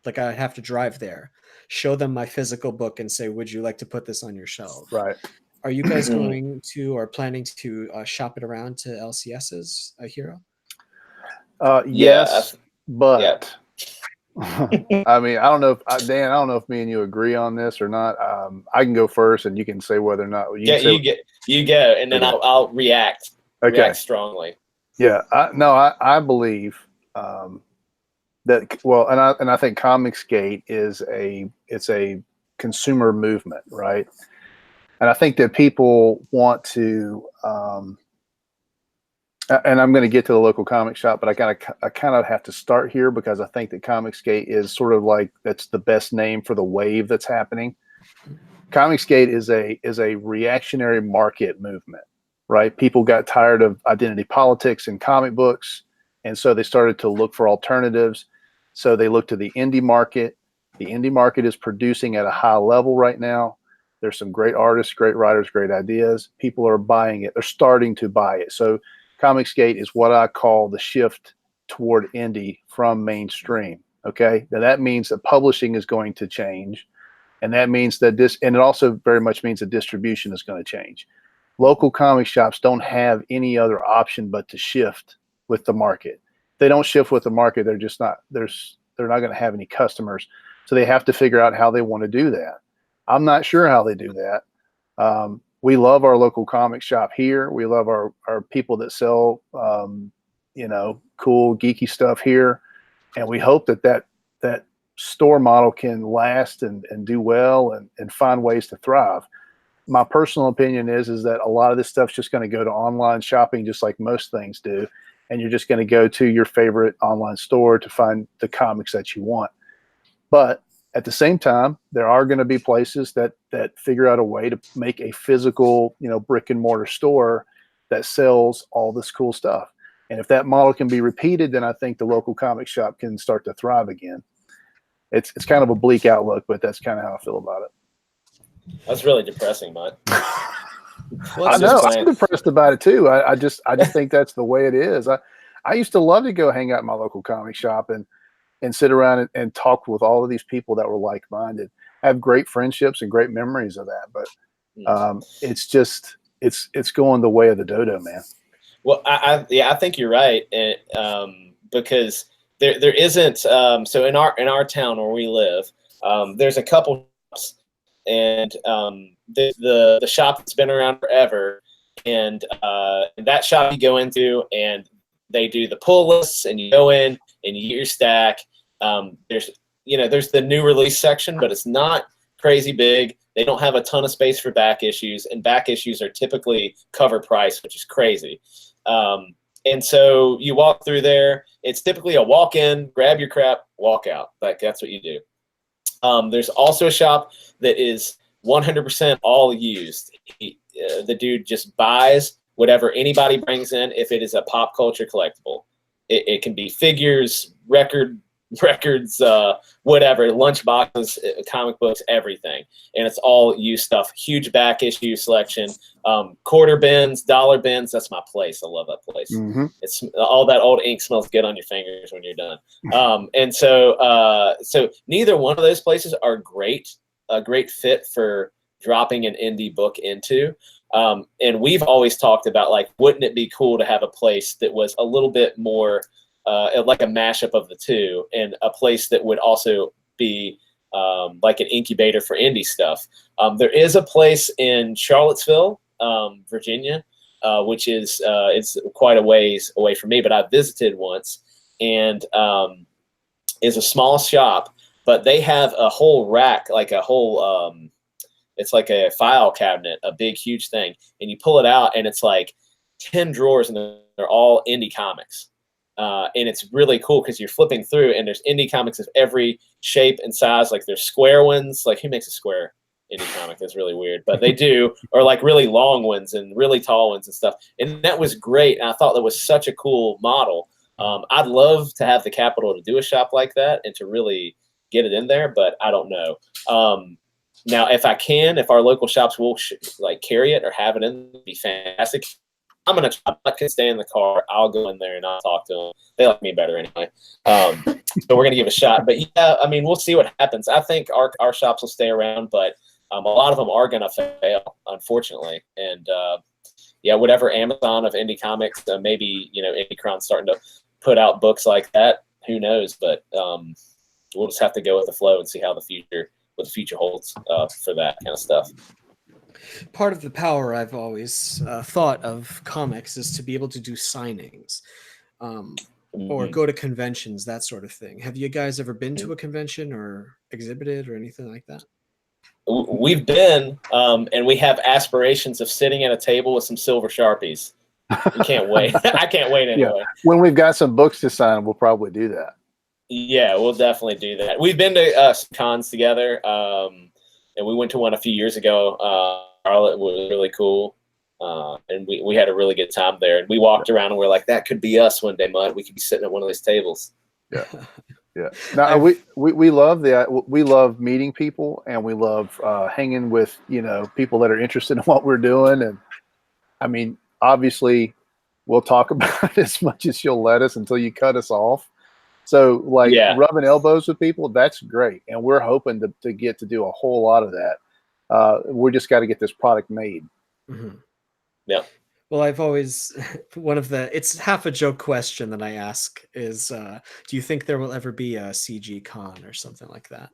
Like, I have to drive there, show them my physical book, and say, would you like to put this on your shelf? Right. Are you guys going to or planning to shop it around to LCSs, Hiro? Yes, but I mean, I don't know if Dan, I don't know if me and you agree on this or not. I can go first, and you can say whether or not you go, and then I'll react. Okay. React strongly. Yeah. I believe that, well, and I think Comicsgate is a consumer movement, right? And I think that people want to, and I'm going to get to the local comic shop, but I kind of have to start here, because I think that Comicsgate is sort of like, that's the best name for the wave that's happening. Comicsgate is a reactionary market movement, right? People got tired of identity politics in comic books, and so they started to look for alternatives. So they looked to the indie market. The indie market is producing at a high level right now. There's some great artists, great writers, great ideas. People are buying it. They're starting to buy it. So Comicsgate is what I call the shift toward indie from mainstream. Okay. Now that means that publishing is going to change. And that means that and it also very much means that distribution is going to change. Local comic shops don't have any other option but to shift with the market. If they don't shift with the market, they're not going to have any customers. So they have to figure out how they want to do that. I'm not sure how they do that. We love our local comic shop here. We love our people that sell, cool, geeky stuff here. And we hope that store model can last and do well and find ways to thrive. My personal opinion is that a lot of this stuff's just going to go to online shopping, just like most things do. And you're just going to go to your favorite online store to find the comics that you want. But at the same time, there are going to be places that figure out a way to make a physical, brick and mortar store that sells all this cool stuff. And if that model can be repeated, then I think the local comic shop can start to thrive again. It's kind of a bleak outlook, but that's kind of how I feel about it. That's really depressing, Mike. I know. I'm depressed about it too. I just think that's the way it is. I used to love to go hang out in my local comic shop and sit around and talk with all of these people that were like-minded. I have great friendships and great memories of that, but it's going the way of the dodo, man. Well, I think you're right, and because there isn't so in our town where we live, there's a couple shops, and the shop that's been around forever, and that shop you go into, and they do the pull lists, and you go in and you get your stack. There's the new release section, but it's not crazy big. They don't have a ton of space for back issues, and back issues are typically cover price, which is crazy. And so you walk through there. It's typically a walk in, grab your crap, walk out. Like that's what you do. There's also a shop that is 100% all used. The dude just buys whatever anybody brings in. If it is a pop culture collectible, it can be figures, records, whatever, lunch boxes, comic books, everything. And it's all used stuff. Huge back issue selection, quarter bins, dollar bins. That's my place. I love that place. Mm-hmm. It's all that old ink smells good on your fingers when you're done. And so neither one of those places are a great fit for dropping an indie book into. And we've always talked about, like, wouldn't it be cool to have a place that was a little bit more like a mashup of the two, and a place that would also be like an incubator for indie stuff. There is a place in Charlottesville, Virginia, which is it's quite a ways away from me, but I visited once, and is a small shop, but they have a whole rack, like a whole it's like a file cabinet, a big, huge thing. And you pull it out, and it's like 10 drawers, and they're all indie comics. And it's really cool because you're flipping through, and there's indie comics of every shape and size. Like there's square ones. Like who makes a square indie comic? That's really weird, but they do. Or like really long ones and really tall ones and stuff. And that was great. And I thought that was such a cool model. I'd love to have the capital to do a shop like that and to really get it in there, but I don't know. Now, if our local shops will like carry it or have it in, it'd be fantastic. I'm going to try. I can stay in the car. I'll go in there and I'll talk to them. They like me better anyway. So we're going to give it a shot. But yeah, I mean, we'll see what happens. I think our shops will stay around, but a lot of them are going to fail, unfortunately. And yeah, whatever Amazon of indie comics, maybe, Indie starting to put out books like that. Who knows? But we'll just have to go with the flow and see how what the future holds for that kind of stuff. Part of the power I've always thought of comics is to be able to do signings or go to conventions, that sort of thing. Have you guys ever been to a convention or exhibited or anything like that? We've been, and we have aspirations of sitting at a table with some silver Sharpies. We can't wait. I can't wait anyway. Yeah. When we've got some books to sign, we'll probably do that. Yeah, we'll definitely do that. We've been to some cons together, and we went to one a few years ago. Charlotte was really cool, and we had a really good time there. And we walked around, and we're like, that could be us one day, Mud. We could be sitting at one of those tables. Yeah, yeah. Now we love we love meeting people, and we love hanging with people that are interested in what we're doing. And I mean, obviously, we'll talk about it as much as you'll let us until you cut us off. So rubbing elbows with people, that's great. And we're hoping to get to do a whole lot of that. We just got to get this product made. Mm-hmm. Yeah. Well, I've always, it's half a joke question that I ask is, do you think there will ever be a CG con or something like that?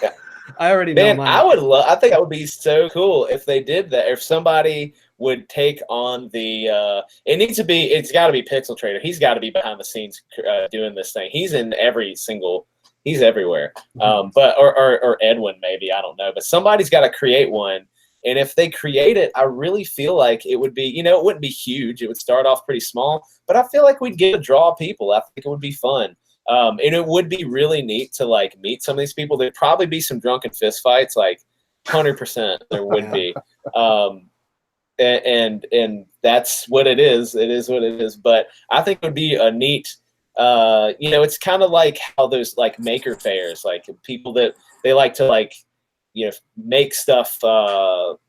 Yeah. I already know. Man, I think that would be so cool if they did that. If somebody would take on it's got to be Pixel Trader. He's got to be behind the scenes doing this thing. He's in he's everywhere. But or Edwin, maybe, I don't know, but somebody's got to create one. And if they create it, I really feel like it would be, it wouldn't be huge. It would start off pretty small, but I feel like we'd get a draw of people. I think it would be fun. And it would be really neat to like meet some of these people. There'd probably be some drunken fist fights, like 100% there would be. And that's what it is. It is what it is. But I think it would be a neat, you know, it's kind of like how there's like maker fairs, like people that they like to like, you know, make stuff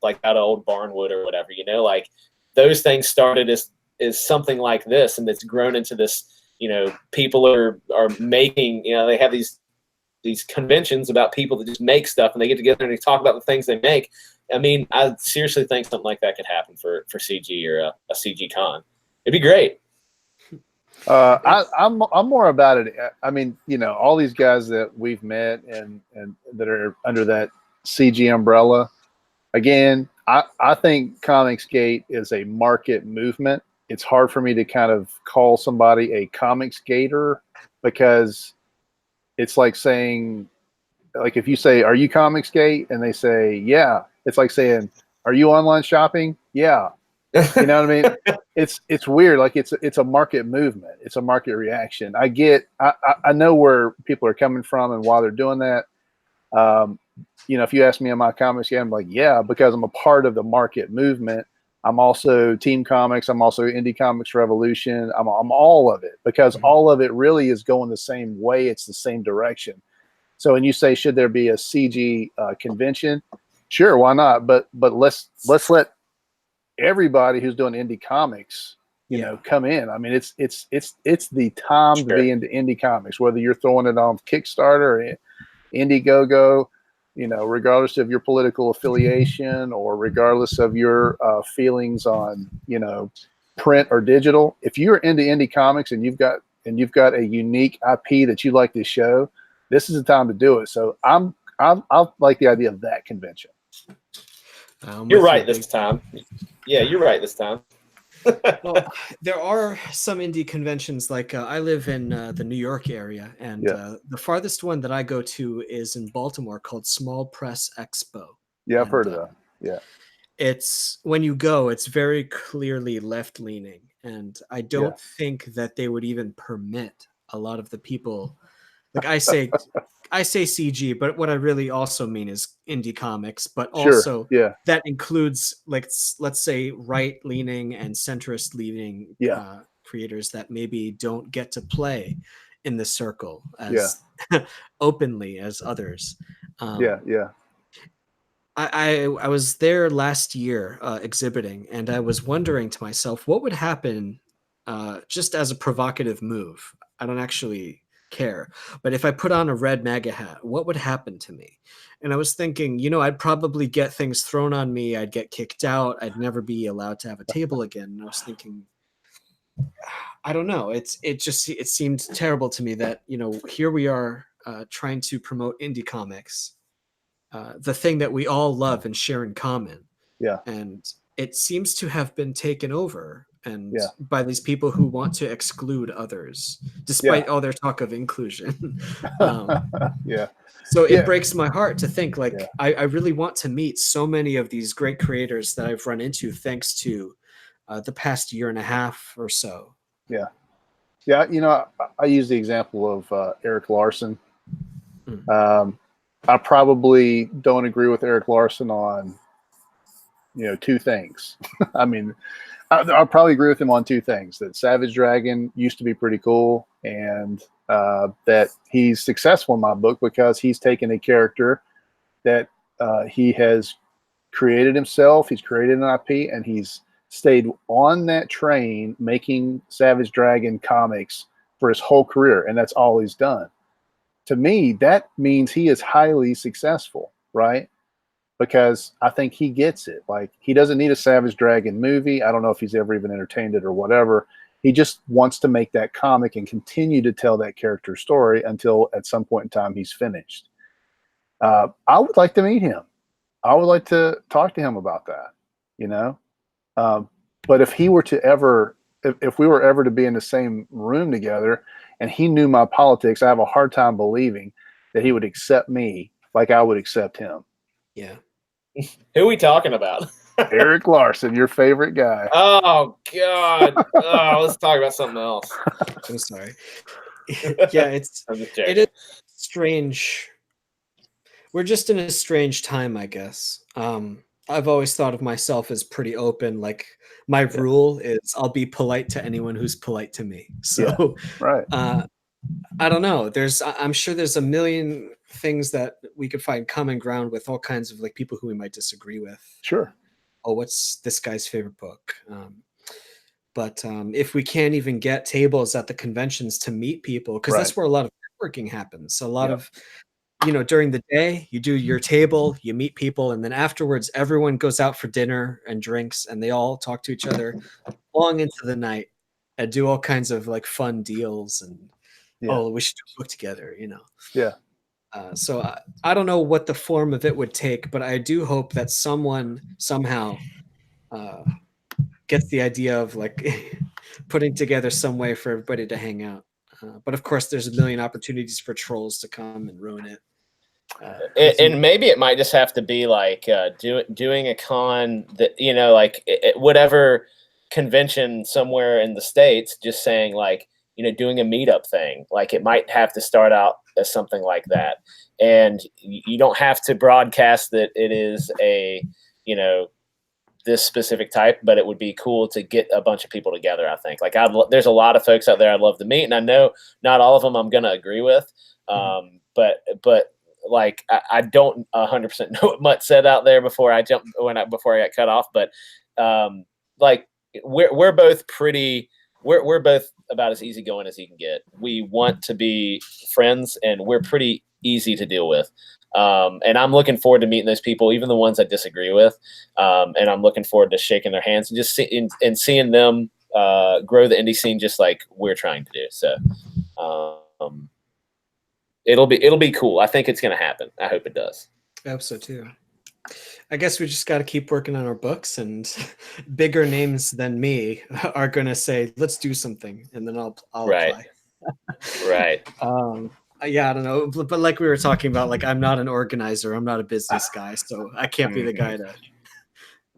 like out of old barnwood or whatever, you know, like those things started as something like this, and it's grown into this, you know, people are making, you know, they have these conventions about people that just make stuff, and they get together and they talk about the things they make. I mean, I seriously think something like that could happen for CG or a CG con. It'd be great. I'm more about it. I mean, you know, all these guys that we've met and that are under that CG umbrella. Again, I think Comicsgate is a market movement. It's hard for me to kind of call somebody a Comicsgater, because it's like saying, like if you say, "Are you Comicsgate?" and they say, "Yeah," it's like saying, "Are you online shopping?" Yeah. You know what I mean? It's weird. Like it's a market movement. It's a market reaction. I know where people are coming from and why they're doing that. You know, if you ask me, am I Comicsgate? I'm like, yeah, because I'm a part of the market movement. I'm also Team Comics. I'm also Indie Comics Revolution. I'm all of it, because all of it really is going the same way. It's the same direction. So when you say, should there be a CG convention? Sure, why not? But let's let everybody who's doing indie comics, you know, come in. I mean, it's the time to be into indie comics, whether you're throwing it on Kickstarter or Indiegogo, you know, regardless of your political affiliation or regardless of your feelings on, you know, print or digital. If you're into indie comics and you've got a unique IP that you like to show, this is the time to do it. So I like the idea of that convention. You're right this time. Yeah, you're right this time. Well, there are some indie conventions, like I live in the New York area, and the farthest one that I go to is in Baltimore, called Small Press Expo. Yeah, I've heard of that. Yeah. It's, when you go, it's very clearly left-leaning, and I don't think that they would even permit a lot of the people, like I say CG, but what I really also mean is indie comics, but also that includes, like, let's say right-leaning and centrist-leaning creators that maybe don't get to play in the circle as openly as others. I was there last year exhibiting, and I was wondering to myself, what would happen just as a provocative move? I don't actually care, but if I put on a red MAGA hat, what would happen to me? And I was thinking, you know, I'd probably get things thrown on me. I'd get kicked out. I'd never be allowed to have a table again. And I was thinking, I don't know. It seemed terrible to me that, you know, here we are trying to promote indie comics, the thing that we all love and share in common. Yeah. And it seems to have been taken over by these people who want to exclude others, despite all their talk of inclusion. So it breaks my heart to think, like, I really want to meet so many of these great creators that I've run into thanks to the past year and a half or so. Yeah. You know, I use the example of Eric Larson. I probably don't agree with Eric Larson on, you know, two things. I mean, I'll probably agree with him on two things: that Savage Dragon used to be pretty cool, and that he's successful in my book because he's taken a character that he has created himself, he's created an IP, and he's stayed on that train making Savage Dragon comics for his whole career, and that's all he's done. To me, that means he is highly successful, right? Because I think he gets it. Like, he doesn't need a Savage Dragon movie. I don't know if he's ever even entertained it or whatever. He just wants to make that comic and continue to tell that character's story until at some point in time he's finished. I would like to meet him. I would like to talk to him about that, you know? But if he were to ever, if we were ever to be in the same room together and he knew my politics, I have a hard time believing that he would accept me like I would accept him. Yeah. Who are we talking about? Eric Larson, your favorite guy. Oh, God. Oh, let's talk about something else. I'm sorry. Yeah, it joking. is strange. We're just in a strange time, I guess. I've always thought of myself as pretty open. Like my rule is I'll be polite to anyone who's polite to me. So right. I don't know. I'm sure there's a million things that we could find common ground with all kinds of like people who we might disagree with. Sure. Oh, what's this guy's favorite book? But if we can't even get tables at the conventions to meet people, because that's where a lot of networking happens. A lot of, during the day, you do your table, you meet people, and then afterwards, everyone goes out for dinner and drinks, and they all talk to each other long into the night and do all kinds of like fun deals and, oh, we should do a book together, Yeah. So I don't know what the form of it would take, but I do hope that someone somehow gets the idea of like putting together some way for everybody to hang out. But of course, there's a million opportunities for trolls to come and ruin it. And maybe it might just have to be like doing a con that, like whatever convention somewhere in the States, just saying like, doing a meetup thing. Like it might have to start out as something like that. And you don't have to broadcast that it is a, this specific type, but it would be cool to get a bunch of people together. I think like there's a lot of folks out there I'd love to meet, and I know not all of them I'm going to agree with. But like, I don't 100% know what Mutt said out there before I got cut off. But like we're both pretty, we're both about as easygoing as you can get. We want to be friends, and we're pretty easy to deal with. And I'm looking forward to meeting those people, even the ones I disagree with. And I'm looking forward to shaking their hands and just seeing them grow the indie scene, just like we're trying to do. So it'll be cool. I think it's going to happen. I hope it does. I hope so too. I guess we just got to keep working on our books, and bigger names than me are going to say, let's do something. And then I'll apply. Right. Yeah, I don't know. But like we were talking about, like, I'm not an organizer. I'm not a business guy. So I can't be the guy to.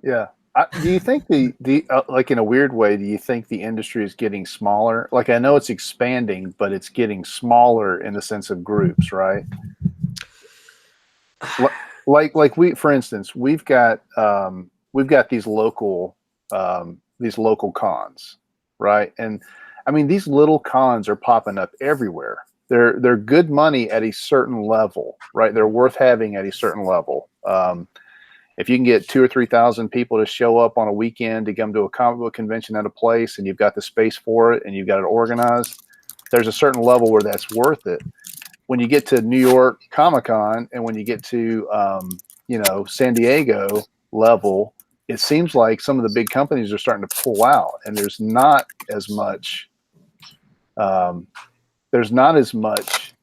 Yeah. Do you think like in a weird way, do you think the industry is getting smaller? Like I know it's expanding, but it's getting smaller in the sense of groups, right? Like for instance, we've got these local cons, right? And I mean, these little cons are popping up everywhere. They're good money at a certain level, right? They're worth having at a certain level. If you can get 2,000 or 3,000 people to show up on a weekend to come to a comic book convention at a place, and you've got the space for it, and you've got it organized, there's a certain level where that's worth it. When you get to New York Comic-Con and when you get to San Diego level, it seems like some of the big companies are starting to pull out, and there's not as much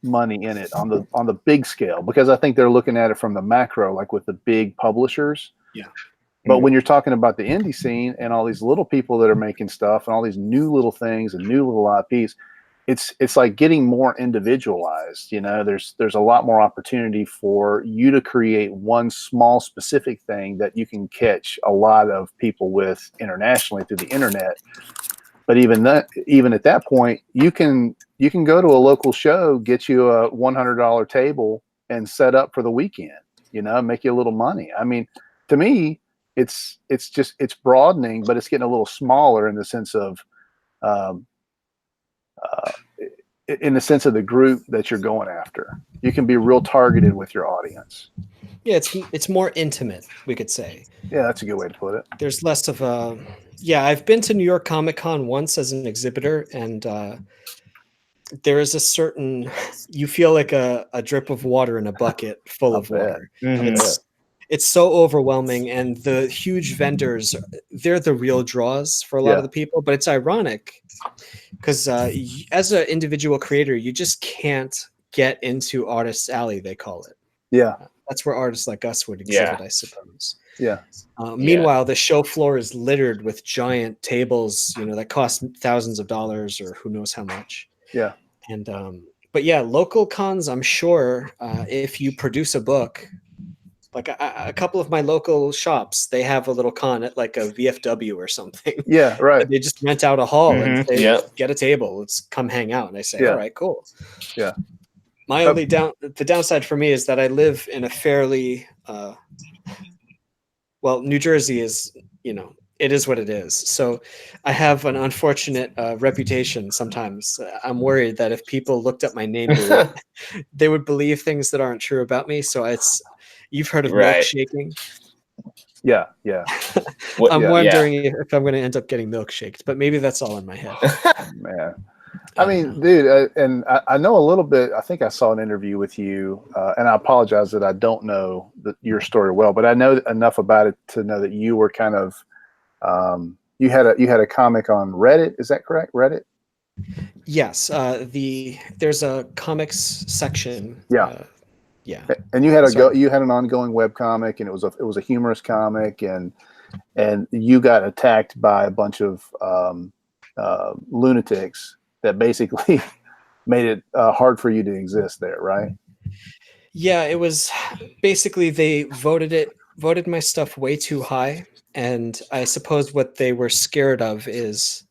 money in it on the big scale, because I think they're looking at it from the macro, like with the big publishers. Yeah. But when you're talking about the indie scene and all these little people that are making stuff and all these new little things and new little IPs, it's like getting more individualized. There's a lot more opportunity for you to create one small specific thing that you can catch a lot of people with internationally through the internet. But even at that point, you can go to a local show, get you a $100 table, and set up for the weekend. Make you a little money. I mean, to me, it's broadening, but it's getting a little smaller in the sense of the group that you're going after. You can be real targeted with your audience. Yeah, it's more intimate, we could say. Yeah, that's a good way to put it. There's less of a. Yeah, I've been to New York Comic Con once as an exhibitor, and there is a certain. You feel like a drip of water in a bucket full of water. Mm-hmm. It's so overwhelming, and the huge vendors, they're the real draws for a lot of the people. But it's ironic because as an individual creator, you just can't get into Artist's Alley, they call it. Yeah. That's where artists like us would exhibit, I suppose. Yeah. Meanwhile, the show floor is littered with giant tables, that cost thousands of dollars or who knows how much. Yeah. And but yeah, local cons, I'm sure if you produce a book, Like a couple of my local shops, they have a little con at like a VFW or something. Yeah, right. And they just rent out a hall and say, Yep. get a table, let's come hang out. And I say, Yeah. all right, cool. Yeah. My only the downside for me is that I live in a fairly well, New Jersey is, you know, it is what it is. So I have an unfortunate reputation sometimes. I'm worried that if people looked up my name, they would believe things that aren't true about me. So you've heard of milkshaking. Yeah, yeah. I'm wondering if I'm going to end up getting milkshaked, but maybe that's all in my head. Man. I mean, dude, and I know a little bit. I think I saw an interview with you, and I apologize that I don't know your story well, but I know enough about it to know that you were kind of you had a comic on Reddit. Is that correct? Reddit? Yes. There's a comics section. Yeah. Yeah. And you had you had an ongoing web comic, and it was a humorous comic, and you got attacked by a bunch of lunatics that basically made it hard for you to exist there, right? Yeah, it was basically they voted my stuff way too high, and I suppose what they were scared of is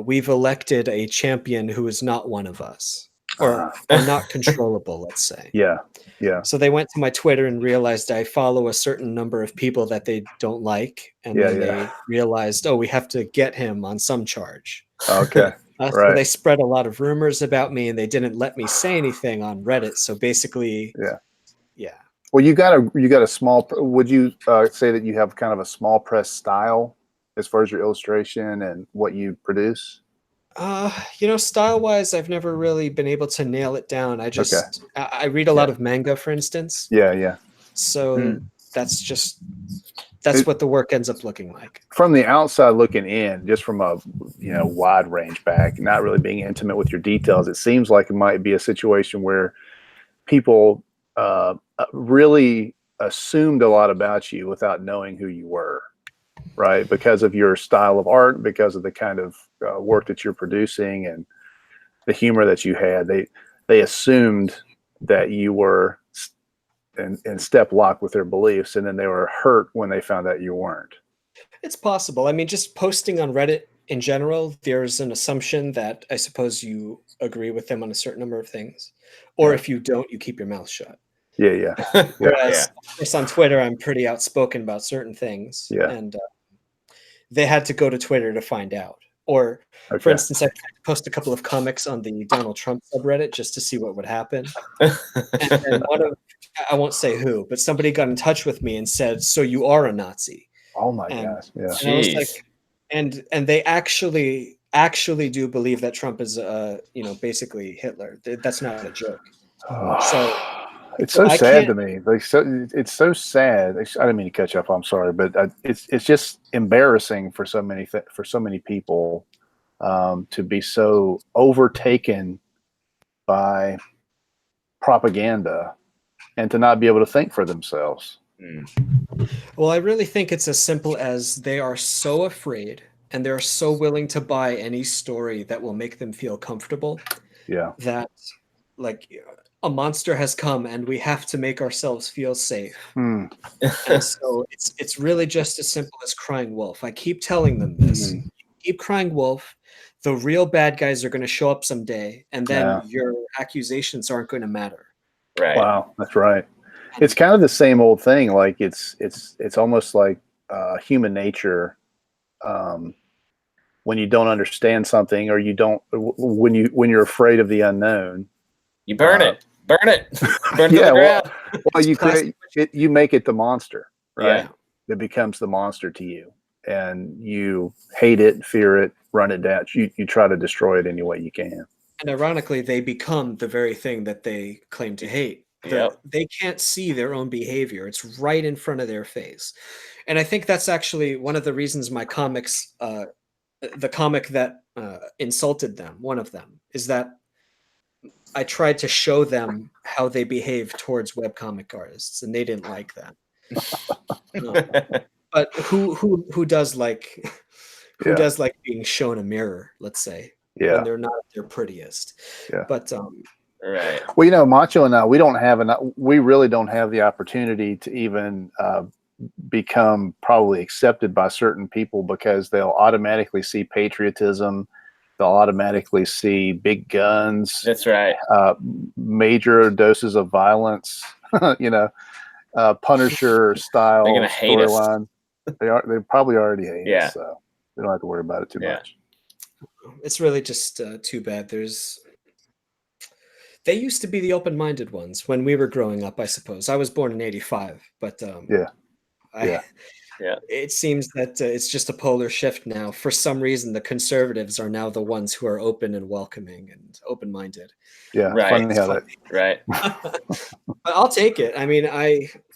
we've elected a champion who is not one of us, or not controllable, let's say. Yeah, yeah. So they went to my Twitter and realized I follow a certain number of people that they don't like, and then they realized, oh, we have to get him on some charge. Okay. Right. So they spread a lot of rumors about me, and they didn't let me say anything on Reddit. So basically, yeah. Well, you got a small. Would you say that you have kind of a small press style as far as your illustration and what you produce? You know, style wise, I've never really been able to nail it down. I read a lot of manga, for instance. Yeah, yeah. So that's what the work ends up looking like. From the outside looking in, just from a wide range back, not really being intimate with your details, it seems like it might be a situation where people really assumed a lot about you without knowing who you were, right? Because of your style of art, because of the kind of work that you're producing and the humor that you had, they assumed that you were in step lock with their beliefs, and then they were hurt when they found out you weren't. It's possible. I mean, just posting on Reddit in general, there's an assumption that I suppose you agree with them on a certain number of things, or if you don't, you keep your mouth shut. Yeah. Whereas of course, on Twitter, I'm pretty outspoken about certain things, and they had to go to Twitter to find out. Or, for instance, I post a couple of comics on the Donald Trump subreddit just to see what would happen. And I won't say who, but somebody got in touch with me and said, "So you are a Nazi?" Oh my gosh! Yeah. And I was like, and they actually do believe that Trump is, basically Hitler. That's not a joke. So it's so sad to me. It's so sad. I didn't mean to catch up. I'm sorry, but it's just embarrassing for so many people to be so overtaken by propaganda and to not be able to think for themselves. Well, I really think it's as simple as they are so afraid and they're so willing to buy any story that will make them feel comfortable. Yeah. That, like, a monster has come and we have to make ourselves feel safe. And so it's really just as simple as crying wolf. I keep telling them this. Keep crying wolf. The real bad guys are going to show up someday, and then your accusations aren't going to matter. Right. Wow, that's right. It's kind of the same old thing. Like it's almost like human nature. When you don't understand something, or when you're afraid of the unknown, you burn it to the ground. Well, you create it, you make it the monster, right? Yeah. It becomes the monster to you, and you hate it, fear it, run it down. You try to destroy it any way you can. And ironically, they become the very thing that they claim to hate. They can't see their own behavior. It's right in front of their face. And I think that's actually one of the reasons my comics, the comic that insulted them, one of them, is that I tried to show them how they behave towards webcomic artists, and they didn't like that. But who does like being shown a mirror, let's say, when they're not at their prettiest? But Right. Well, you know, Macho and I, we really don't have the opportunity to even become probably accepted by certain people, because they'll automatically see patriotism. They'll automatically see big guns. That's right. Major doses of violence, you know, Punisher style They're gonna hate us. storyline. They probably already hate Yeah. us, so we don't have to worry about it too much. It's really just too bad. They used to be the open-minded ones when we were growing up, I suppose. I was born in '85, but Yeah. I, Yeah. it seems that it's just a polar shift now. For some reason, the conservatives are now the ones who are open and welcoming and open-minded. Yeah, Right. funny how that. Right. But I'll take it. I mean,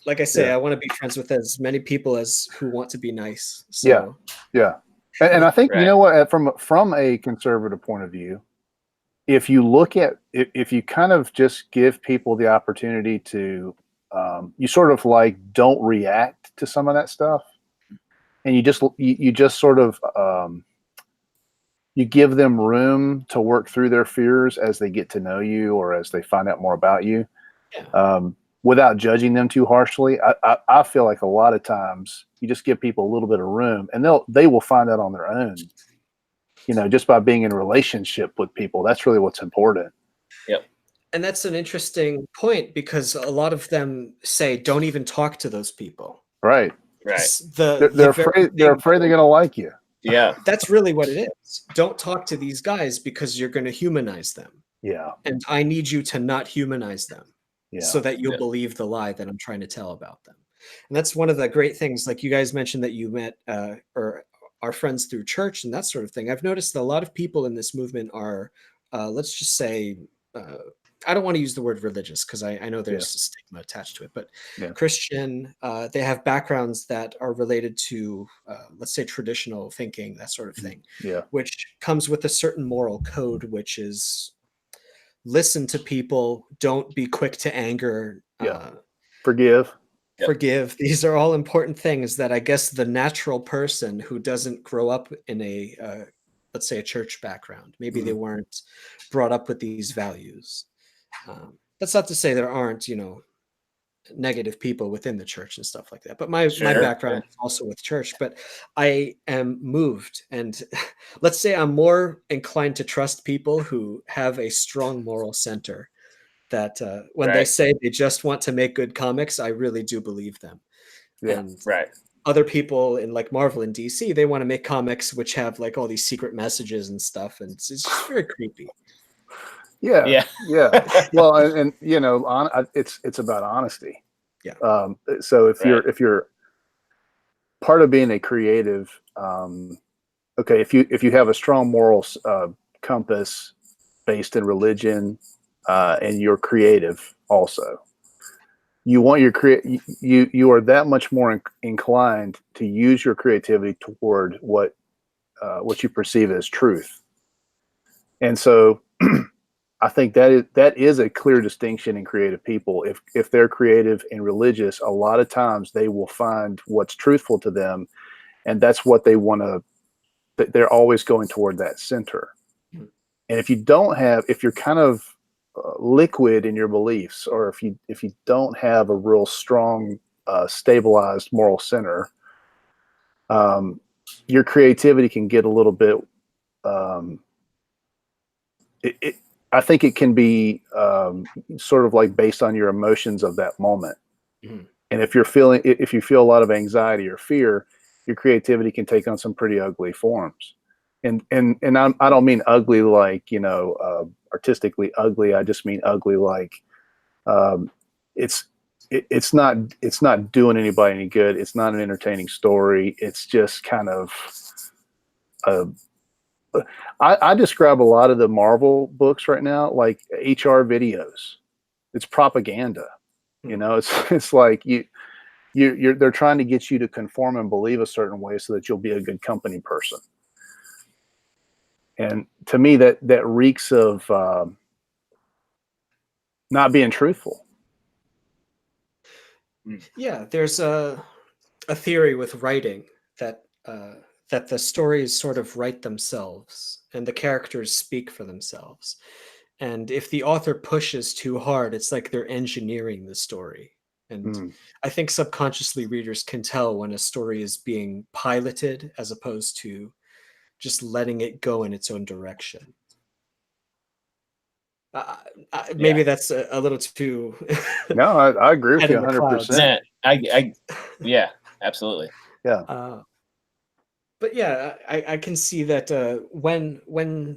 like I say, Yeah. I want to be friends with as many people as who want to be nice. So Yeah, and I think you Right. know what, from a conservative point of view, if you look at if you kind of just give people the opportunity to, you sort of like don't react to some of that stuff, and you just sort of you give them room to work through their fears as they get to know you or as they find out more about you, without judging them too harshly. I feel like a lot of times you just give people a little bit of room, and they will find out on their own. You know, just by being in a relationship with people, that's really what's important. Yep. And that's an interesting point, because a lot of them say, don't even talk to those people. Right. Right. They're afraid they're going to like you. Yeah. That's really what it is. Don't talk to these guys because you're going to humanize them. Yeah. And I need you to not humanize them so that you'll believe the lie that I'm trying to tell about them. And that's one of the great things. Like you guys mentioned that you met or are friends through church and that sort of thing. I've noticed that a lot of people in this movement are, let's just say, I don't want to use the word religious because I know there's a stigma attached to it, but Christian, they have backgrounds that are related to, let's say, traditional thinking, that sort of thing, which comes with a certain moral code, which is listen to people, don't be quick to anger, forgive. These are all important things that I guess the natural person who doesn't grow up in a, let's say, a church background, maybe they weren't brought up with these values. That's not to say there aren't, negative people within the church and stuff like that. But my background is also with church, but I am moved. And let's say I'm more inclined to trust people who have a strong moral center, that when they say they just want to make good comics, I really do believe them. And other people in like Marvel and DC, they want to make comics which have like all these secret messages and stuff. And it's just very creepy. Yeah. Well, and it's about honesty. Yeah. So if you're part of being a creative, okay, if you have a strong moral compass based in religion, and you're creative also, you want you are that much more inclined to use your creativity toward what you perceive as truth. And so I think that is a clear distinction in creative people. If they're creative and religious, a lot of times they will find what's truthful to them, and that's what they want to. They're always going toward that center. And if you're kind of liquid in your beliefs, or if you don't have a real strong, stabilized moral center, your creativity can get a little bit. I think it can be sort of like based on your emotions of that moment. And if you feel a lot of anxiety or fear, your creativity can take on some pretty ugly forms. And I don't mean ugly like, artistically ugly. I just mean ugly like it's not doing anybody any good. It's not an entertaining story. It's just kind of I describe a lot of the Marvel books right now like HR videos. It's propaganda. It's like they're trying to get you to conform and believe a certain way so that you'll be a good company person. And to me, that reeks of not being truthful. Yeah, there's a theory with writing that the stories sort of write themselves and the characters speak for themselves. And if the author pushes too hard, it's like they're engineering the story. And I think subconsciously readers can tell when a story is being piloted as opposed to just letting it go in its own direction. Maybe that's a little too. No, I agree with head you in the clouds. 100%. Yeah, absolutely. Yeah. But yeah, I can see that when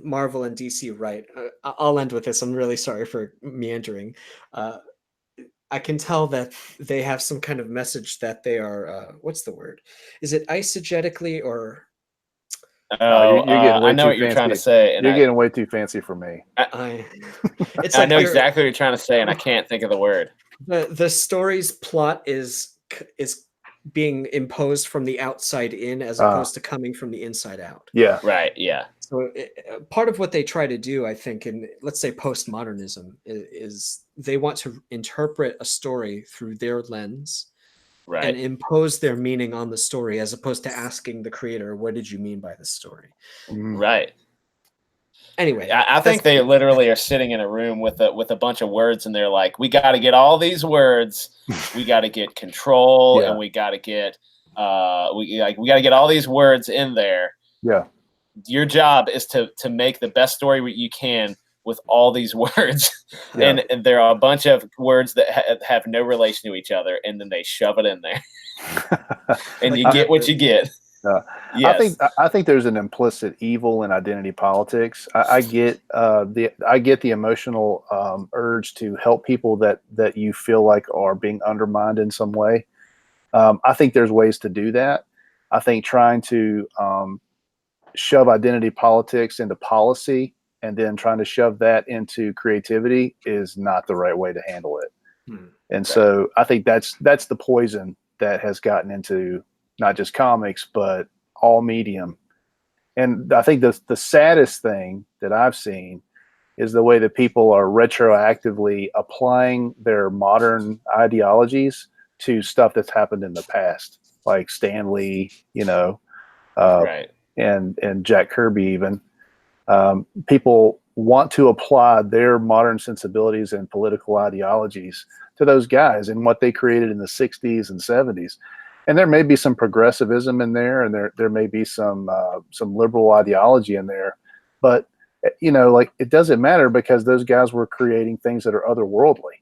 Marvel and DC write, I'll end with this. I'm really sorry for meandering. I can tell that they have some kind of message that they are. What's the word? Is it eisegetically or? Oh, you're getting way I know too what you're fancy. trying to say. And you're getting way too fancy for me. It's I like know exactly what you're trying to say, and I can't think of the word. The story's plot is being imposed from the outside in as opposed to coming from the inside out. Yeah. Right. Yeah. So part of what they try to do, I think, in let's say postmodernism, is they want to interpret a story through their lens and impose their meaning on the story as opposed to asking the creator, what did you mean by this story? Right. Anyway, I think they literally are sitting in a room with a bunch of words, and they're like, "We got to get all these words. We got to get control, and we got to get we got to get all these words in there." Yeah. Your job is to make the best story you can with all these words, and there are a bunch of words that have no relation to each other, and then they shove it in there, and you get what you get. Yes. I think there's an implicit evil in identity politics. I get the emotional urge to help people that you feel like are being undermined in some way. I think there's ways to do that. I think trying to shove identity politics into policy and then trying to shove that into creativity is not the right way to handle it. And so I think that's the poison that has gotten into not just comics, but all medium. And I think the saddest thing that I've seen is the way that people are retroactively applying their modern ideologies to stuff that's happened in the past, like Stan Lee, and Jack Kirby even. People want to apply their modern sensibilities and political ideologies to those guys and what they created in the 60s and 70s. And there may be some progressivism in there, and there may be some liberal ideology in there, but it doesn't matter because those guys were creating things that are otherworldly.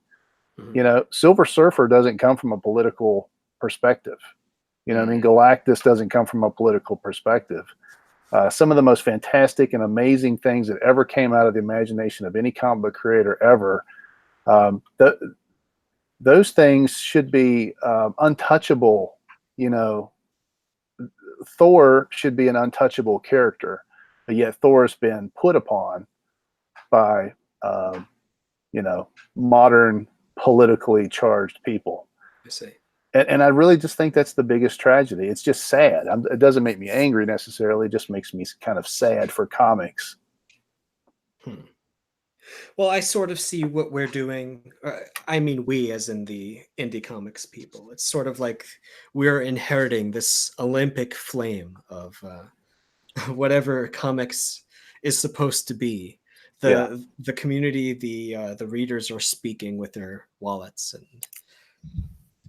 Silver Surfer doesn't come from a political perspective. I mean, Galactus doesn't come from a political perspective. Some of the most fantastic and amazing things that ever came out of the imagination of any comic book creator ever, those things should be untouchable. Thor should be an untouchable character, but yet Thor has been put upon by, modern politically charged people. I see. And I really just think that's the biggest tragedy. It's just sad. It doesn't make me angry necessarily. It just makes me kind of sad for comics. Well, I sort of see what we're doing. I mean, we as in the indie comics people. It's sort of like we're inheriting this Olympic flame of whatever comics is supposed to be. The community, the readers are speaking with their wallets, and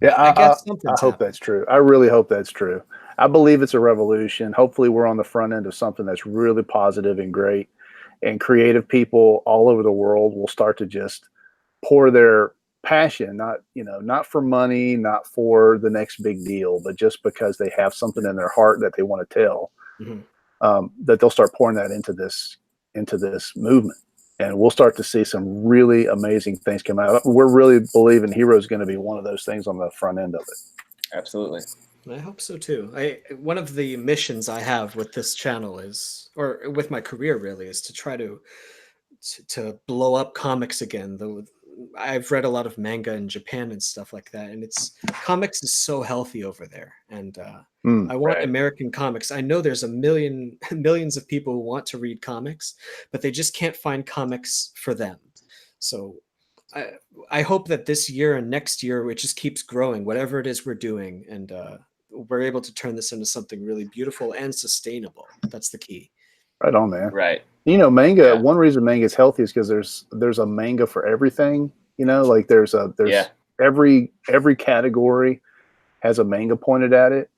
I hope that's true. I really hope that's true. I believe it's a revolution. Hopefully, we're on the front end of something that's really positive and great. And creative people all over the world will start to just pour their passion, not for money, not for the next big deal, but just because they have something in their heart that they want to tell, that they'll start pouring that into this movement. And we'll start to see some really amazing things come out. We're really believing Hiro is going to be one of those things on the front end of it. Absolutely. I hope so too. One of the missions I have with this channel is, or with my career really, is to try to blow up comics again. Though I've read a lot of manga in Japan and stuff like that, and comics is so healthy over there. And I want American comics. I know there's millions of people who want to read comics, but they just can't find comics for them. So I hope that this year and next year it just keeps growing, whatever it is we're doing, and we're able to turn this into something really beautiful and sustainable. That's the key. Right on, man. Right. You know, manga. One reason manga is healthy is because there's a manga for everything. You know, like there's every category has a manga pointed at it,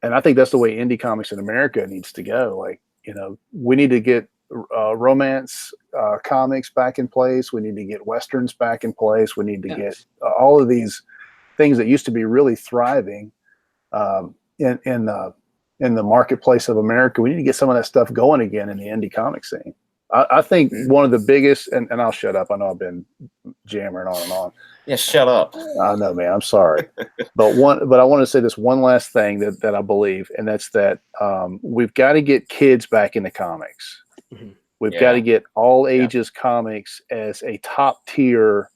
and I think that's the way indie comics in America needs to go. Like, you know, we need to get romance comics back in place. We need to get westerns back in place. We need to get all of these things that used to be really thriving in the marketplace of America. We need to get some of that stuff going again in the indie comic scene. I think one of the biggest, and I'll shut up. I know I've been jammering on and on. Yeah, shut up. I know, man. I'm sorry. But I want to say this one last thing that I believe, and that's that we've got to get kids back into comics. We've got to get all ages comics as a top tier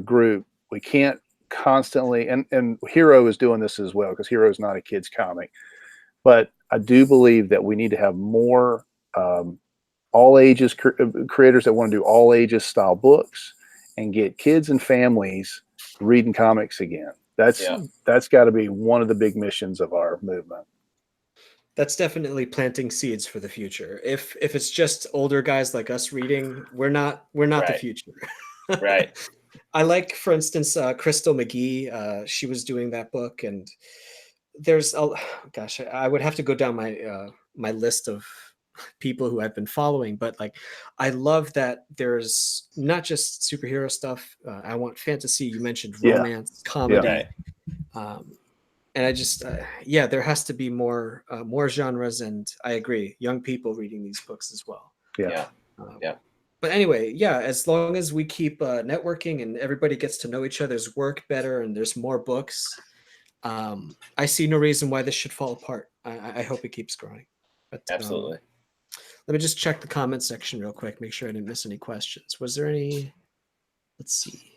group. We can't constantly, and Hiro is doing this as well, because Hiro is not a kid's comic. But I do believe that we need to have more all ages creators that want to do all ages style books and get kids and families reading comics again. That's got to be one of the big missions of our movement. That's definitely planting seeds for the future. If it's just older guys like us reading, we're not the future. Right. I like, for instance, Crystal McGee. She was doing that book, and there's I would have to go down my list of people who I've been following, but like, I love that there's not just superhero stuff. I want fantasy. You mentioned romance, comedy. And I just, there has to be more genres, and I agree, young people reading these books as well. But anyway, as long as we keep networking and everybody gets to know each other's work better, and there's more books, I see no reason why this should fall apart. I hope it keeps growing. But, absolutely. Let me just check the comment section real quick, make sure I didn't miss any questions. Was there any? Let's see.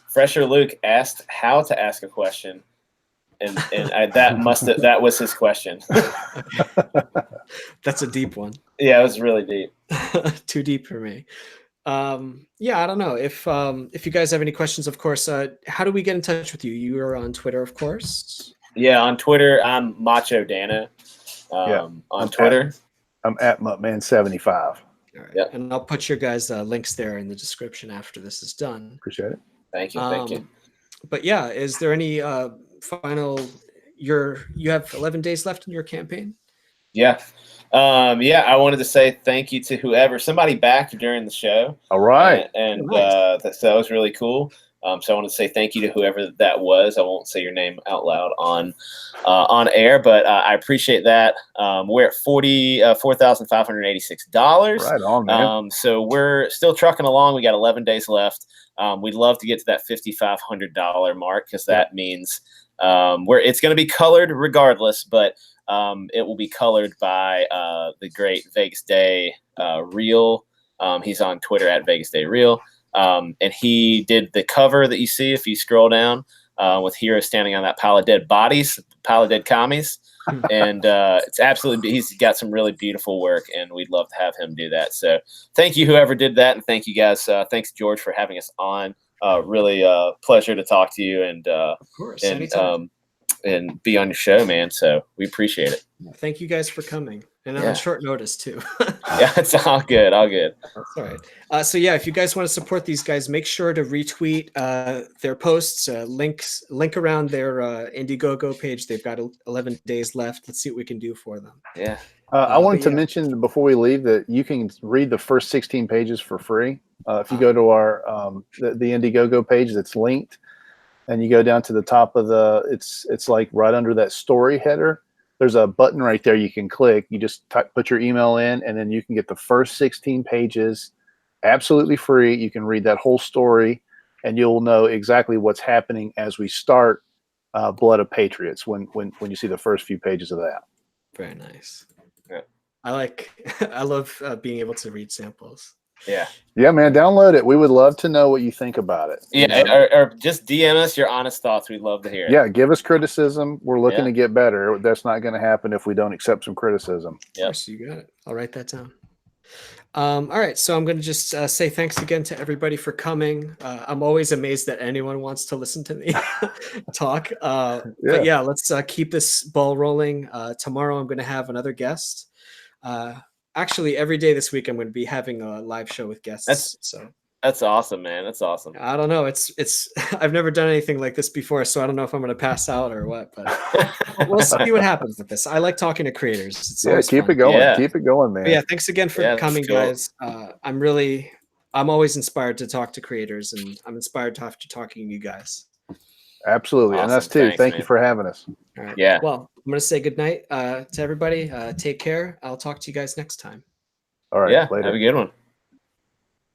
Fresher Luke asked how to ask a question, and that was his question. That's a deep one. Yeah, it was really deep. Too deep for me. I don't know if you guys have any questions. Of course, how do we get in touch with you? You are on Twitter, of course. Yeah, on Twitter, I'm Macho Dana. On Twitter, I'm at Muttman75. All right. And I'll put your guys' links there in the description after this is done. Appreciate it. Thank you. But is there any final? You have 11 days left in your campaign. I wanted to say thank you to somebody backed during the show. All right, and that was really cool. So I want to say thank you to whoever that was. I won't say your name out loud on air, but I appreciate that. We're at $44,586. Right on, man. So we're still trucking along. We got 11 days left. We'd love to get to that $5,500 mark, because that means it's going to be colored regardless, but it will be colored by the great Vegas Day Real. He's on Twitter at Vegas Day Real. And he did the cover that you see if you scroll down with Hiro standing on that pile of dead bodies, pile of dead commies. And it's absolutely, he's got some really beautiful work, and we'd love to have him do that. So thank you, whoever did that. And thank you guys. Thanks, George, for having us on. Really pleasure to talk to you, and of course, and be on your show, man. So we appreciate it. Thank you guys for coming, and on short notice too. It's all good. All good. That's all right. So if you guys want to support these guys, make sure to retweet their posts, link around their Indiegogo page. They've got 11 days left. Let's see what we can do for them. Yeah. I wanted to mention before we leave that you can read the first 16 pages for free. If you go to our the Indiegogo page that's linked, and you go down to the top of it's like right under that story header. There's a button right there you can click. You just put your email in, and then you can get the first 16 pages absolutely free. You can read that whole story, and you'll know exactly what's happening as we start Blood of Patriots when you see the first few pages of that. Very nice. Yeah. I love being able to read samples. Yeah, man, download it. We would love to know what you think about it. Or just DM us your honest thoughts. We'd love to hear it. Yeah, give us criticism. We're looking to get better. That's not going to happen if we don't accept some criticism. Of course, you got it. I'll write that down. All right, so I'm going to just say thanks again to everybody for coming. I'm always amazed that anyone wants to listen to me talk. But let's keep this ball rolling. Tomorrow I'm going to have another guest. Actually, every day this week I'm going to be having a live show with guests. That's awesome, man. That's awesome. I don't know. It's I've never done anything like this before, so I don't know if I'm going to pass out or what, but we'll see what happens with this. I like talking to creators. It's keep fun. it going. Yeah. Keep it going, man. But yeah, thanks again for coming, cool. guys. I'm always inspired to talk to creators, and I'm inspired to after talking to you guys. Absolutely. Awesome. And us too. Thank you man. for having us. All right. Yeah. Well, I'm going to say good night to everybody. Take care. I'll talk to you guys next time. All right. Yeah. Later. Have a good one.